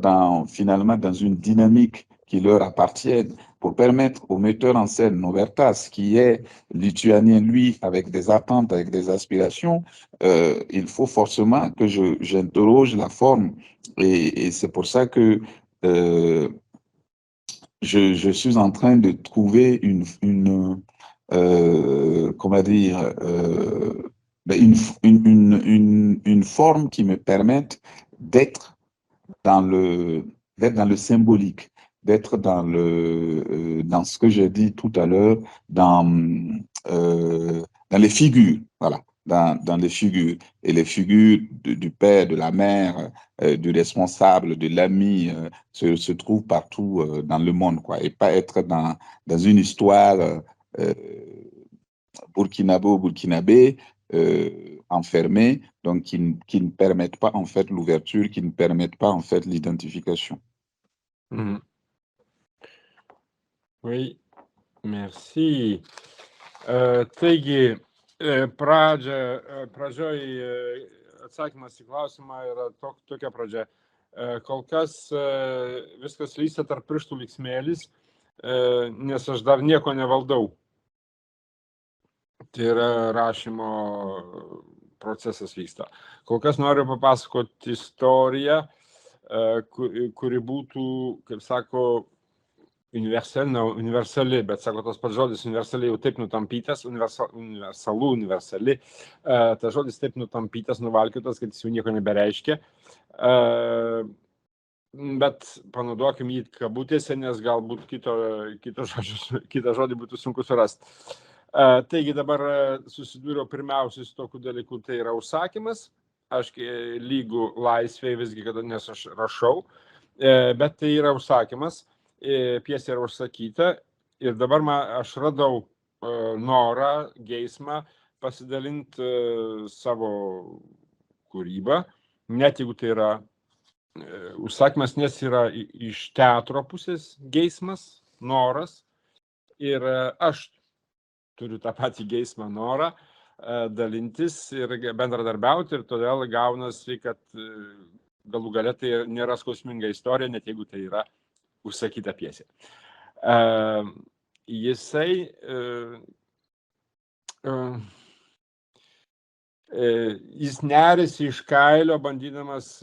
finalement dans une dynamique qui leur appartienne, pour permettre au metteur en scène Novertas, qui est lituanien, lui, avec des attentes, avec des aspirations, il faut forcément que j'interroge la forme. Et c'est pour ça que je suis en train de trouver comment dire, une forme qui me permette d'être dans le symbolique, d'être dans ce que j'ai dit tout à l'heure, dans les figures, voilà, dans les figures. Et les figures du père, de la mère, du responsable, de l'ami, se trouvent partout dans le monde, quoi, et pas être dans une histoire burkinabé, enfermés, donc qui ne permettent pas en fait l'ouverture, qui ne permettent pas en fait l'identification. Mhm. Oui, merci. Taigi, pradžioj atsakymas į klausimą yra tokia pradžia. Kol kas viskas lysta tarp pirštų lyg smėlis, nes aš dar nieko nevaldau. Tai yra rašymo procesas vyksta. Kol kas noriu papasakoti istoriją, kuri būtų, kaip sako, universali, bet sako tas pats žodis universaliai jau taip nutampytas, universali, tas žodis taip nutampytas, nuvalkiotas, kad jis jau nieko nebereiškia. Bet panaudokim jį kabutėse, nes galbūt kitą žodį būtų sunku surasti. Taigi dabar susidūriau pirmiausiai su tokiu dalyku, tai yra užsakymas. Aš lygų laisvėje visgi, nes aš rašau, bet tai yra užsakymas. Pjesė yra užsakyta ir dabar aš radau norą, geismą pasidalinti savo kūrybą, net jeigu tai yra užsakymas, nes yra iš teatro pusės geismas, noras, ir aš turiu tą patį geismą, norą dalintis ir bendradarbiauti, ir todėl gaunasi, kad galų gale tai nėra skausminga istorija, net jeigu tai yra užsakyta pjesė. Jis nerėsi iš kailio, bandydamas,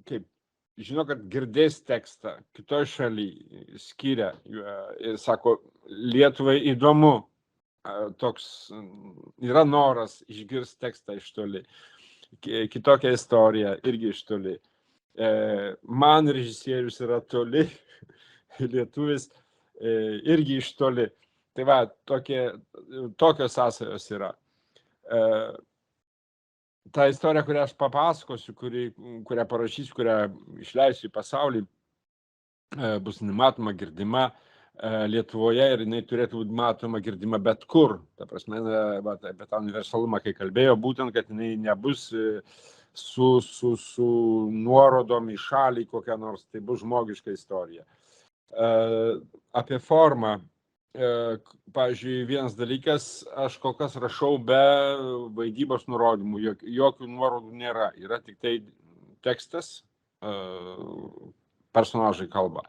kaip, žino, kad girdės tekstą kitoj šalyje, skiria ir sako, Lietuvai įdomu, toks yra noras išgirsti tekstą iš toli, kitokią istoriją irgi iš toli. Man režisierius yra toli, lietuvis irgi iš toli. Tai va, tokios sąsajos yra. Ta istorija, kurią aš papasakosiu, kurią parašysiu, kurią išleisiu į pasaulį, bus nematoma, girdima Lietuvoje, ir jinai turėtų būti matoma, girdima bet kur. Ta prasme, apie tą universalumą, kai kalbėjo, būtent, kad jinai nebus su nuorodom į šalį kokią nors, tai bus žmogiška istorija. Apie formą, pavyzdžiui, vienas dalykas, aš kol kas rašau be vaidybos nurodymų, jokių nuorodų nėra, yra tik tai tekstas, personažai kalba.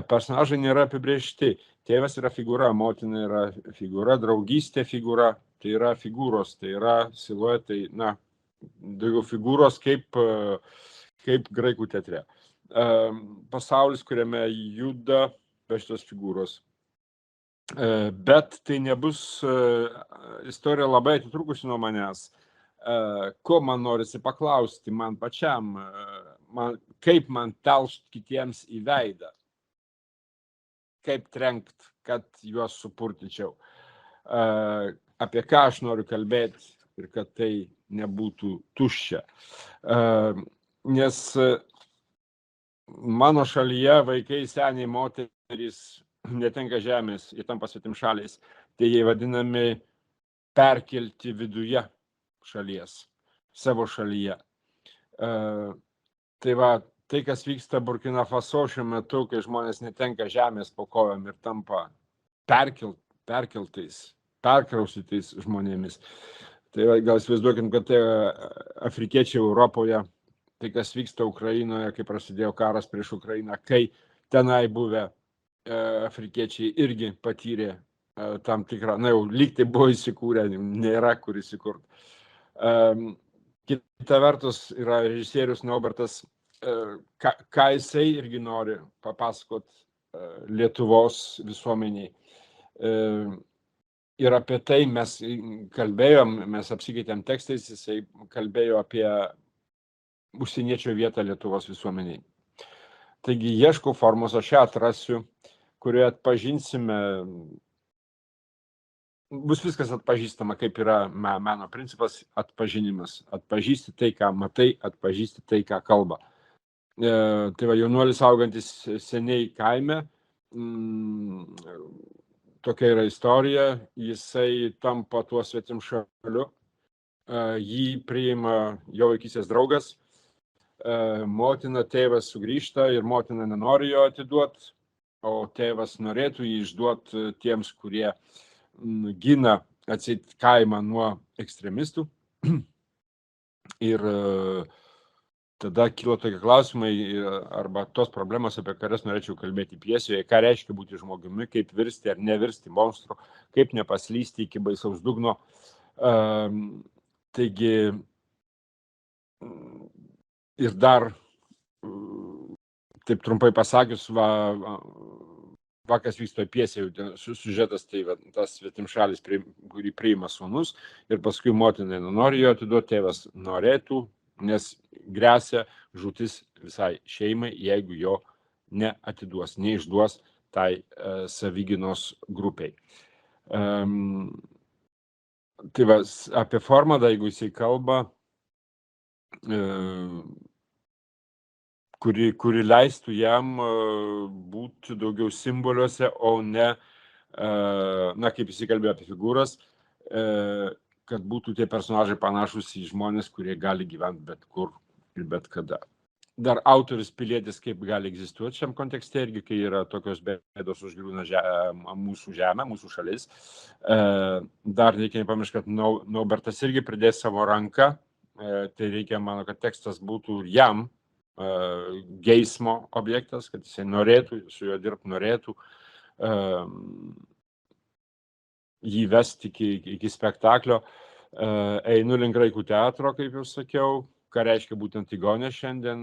Personažai nėra apibrėžti, tėvas yra figūra, motina yra figūra, draugystė figūra, tai yra figūros, tai yra siluetai, daugiau figūros kaip graikų teatre. Pasaulis, kuriame juda be šitos figūros. Bet tai nebus istorija labai atitrukusi nuo manęs. Ko man norisi paklausti man pačiam, kaip man telšt kitiems į veidą, kaip trenkt, kad juos supurtyčiau, apie ką aš noriu kalbėti ir kad tai nebūtų tuščia. Nes mano šalyje vaikai, seniai, moterys netenka žemės, jie tampa svetimšaliais. Tai jie vadinami perkelti viduje šalies, savo šalyje. Tai va, tai, kas vyksta Burkina Faso šiuo metu, kai žmonės netenka žemės po kojom ir tampa perkraustytais žmonėmis. Tai va, gal įsivaizduokim, kad tai afrikiečiai Europoje, tai kas vyksta Ukrainoje, kai prasidėjo karas prieš Ukrainą, kai tenai buvę afrikiečiai irgi patyrė tam tikrą, na jau lyg tai buvo įsikūrę, nėra kur įsikurt. Kita vertus yra režisierius Naubertas, ką jisai irgi nori papasakot Lietuvos visuomeniai. Ir apie tai mes kalbėjom, mes apsikeitėm tekstais, jisai kalbėjo apie užsieniečio vietą Lietuvos visuomeniai. Taigi ieškau formos, aš ją atrasiu, kurioje atpažinsime, bus viskas atpažįstama, kaip yra meno principas, atpažinimas. Atpažįsti tai, ką matai, atpažįsti tai, ką kalba. Tai va, jaunuolis augantis seniai kaime, tokia yra istorija, jisai tampa tuo svetimšaliu, jį priima jo vaikystės draugas, motina, tėvas sugrįžta ir motina nenori jo atiduoti, o tėvas norėtų jį išduoti tiems, kurie gina atseit kaimą nuo ekstremistų. Ir tada kilo tokie klausimai arba tos problemos, apie kurias norėčiau kalbėti pjesioje, ką reiškia būti žmogumi, kaip virsti ar nevirsti monstru, kaip nepaslysti iki baisaus dugno. Taigi ir dar, taip trumpai pasakius, kas vyksta pjesėje, siužetas, tai tas svetimšalis, kurį priima sūnus, ir paskui motina nenori jo atiduoti, tėvas norėtų, nes gresia žūtis visai šeimai, jeigu jo neatiduos, neišduos tai savigynos grupiai. Tai va, apie Formadą, jeigu jisai kalba, kuri leistų jam būti daugiau simboliuose, o ne, na, kaip jis kalbėjo apie figūras, kad būtų tie personažai panašus į žmonės, kurie gali gyventi bet kur ir bet kada. Dar autorius pilietis kaip gali egzistuoti šiam kontekste, irgi kai yra tokios bėdos užgriūna mūsų žemę, mūsų šalis. Dar reikia nepamiršti, kad Naubertas irgi pridės savo ranką, tai reikia, mano, kad tekstas būtų jam geismo objektas, kad jisai norėtų, su juo dirbti norėtų, jį vesti iki spektaklio. Einu link Graikų teatro, kaip jau sakiau, ką reiškia būti Antigonė šiandien,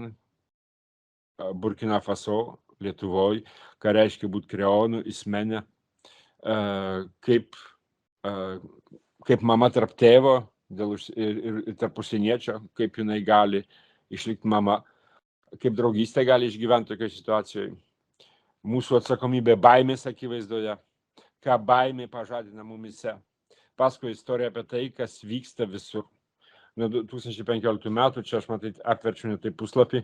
Burkina Faso, Lietuvoje, ką reiškia būti Kreonu, Ismene, kaip mama tarp tėvo ir tarp užsieniečio, kaip jinai gali išlikti mama, kaip draugystė gali išgyventi tokioje situacijoje. Mūsų atsakomybė baimės akivaizdoje, ką baimė pažadina mumise. Paskui istorija apie tai, kas vyksta visur. Nuo 2015 metų, čia aš matai atverčiu ne tai puslapį,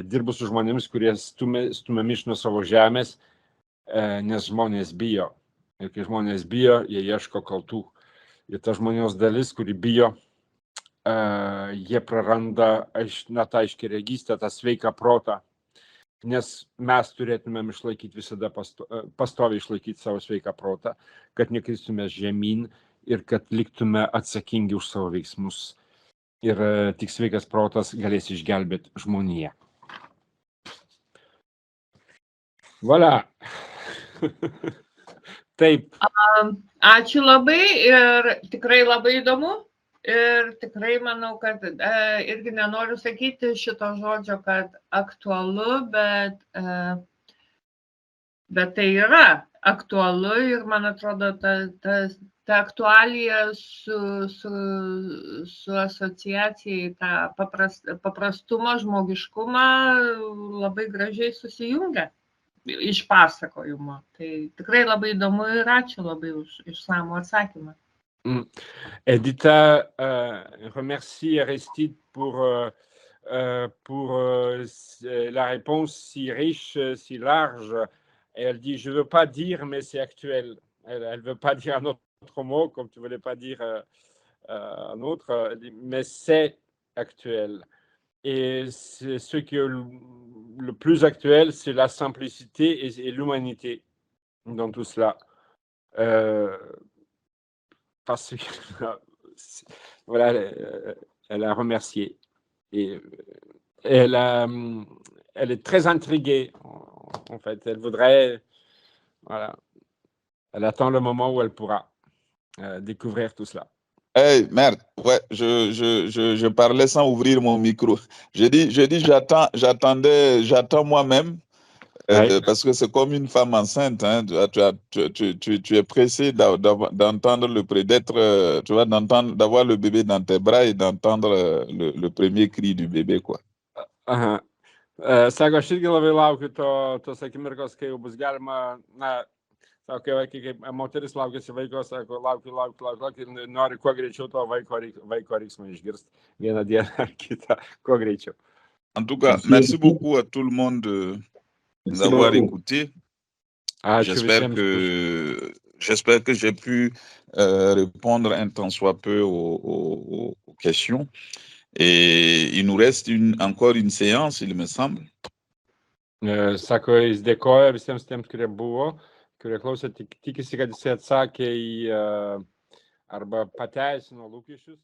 dirbu su žmonėmis, kurie stumiami iš nuo savo žemės, nes žmonės bijo. Ir kai žmonės bijo, jie ieško kaltų. Ir ta žmonijos dalis, kuri bijo, jie praranda tą aiškiaregystę, tą sveiką protą, nes mes turėtumėm išlaikyti visada, pastoviai išlaikyti savo sveiką protą, kad nekristume žemyn ir kad liktume atsakingi už savo veiksmus. Ir tik sveikas protas galės išgelbėti žmoniją. Voilà. Taip. Ačiū labai ir tikrai labai įdomu. Ir tikrai manau, kad irgi nenoriu sakyti šito žodžio, kad aktualu, bet tai yra aktualu ir man atrodo, ta aktualija su asociacija į tą paprastumą, žmogiškumą labai gražiai susijungia iš pasakojimo. Tai tikrai labai įdomu ir ačiū labai už išsamų atsakymą. Edita remercie Aristide pour pour la réponse si riche, si large. Et elle dit, je ne veux pas dire, mais c'est actuel. Elle ne veut pas dire un autre mot, comme tu ne voulais pas dire un autre, mais c'est actuel. Et ce qui est le plus actuel, c'est la simplicité et l'humanité dans tout cela. Parce que voilà, elle a remercié. Et elle est très intriguée, en fait. Elle voudrait, voilà, elle attend le moment où elle pourra découvrir tout cela. Hey, merde, ouais, je parlais sans ouvrir mon micro. Je dis, j'attends moi-même, Ouais. parce que c'est comme une femme enceinte, hein, tu es pressé d'entendre tu vois, d'avoir le bébé dans tes bras et d'entendre le premier cri du bébé, quoi. Aha. Sako, aš irgi labai laukiu tos akimirkos, kai jau bus galima, na, sako, kaip moteris laukiasi vaiko, sako, laukiu, ir nori kuo greičiau to vaiko riksmą išgirsti vieną dieną ar kitą, kuo greičiau. En tout cas, merci beaucoup à tout le monde d'avoir écouté. J'espère que j'ai pu répondre un tant soit peu aux questions. Et il nous reste encore une séance, il me semble. Sako, jis dėkoja visiems tiems, kurie klausė, tikisi, kad jis atsakė į arba pateisino lūkesčius.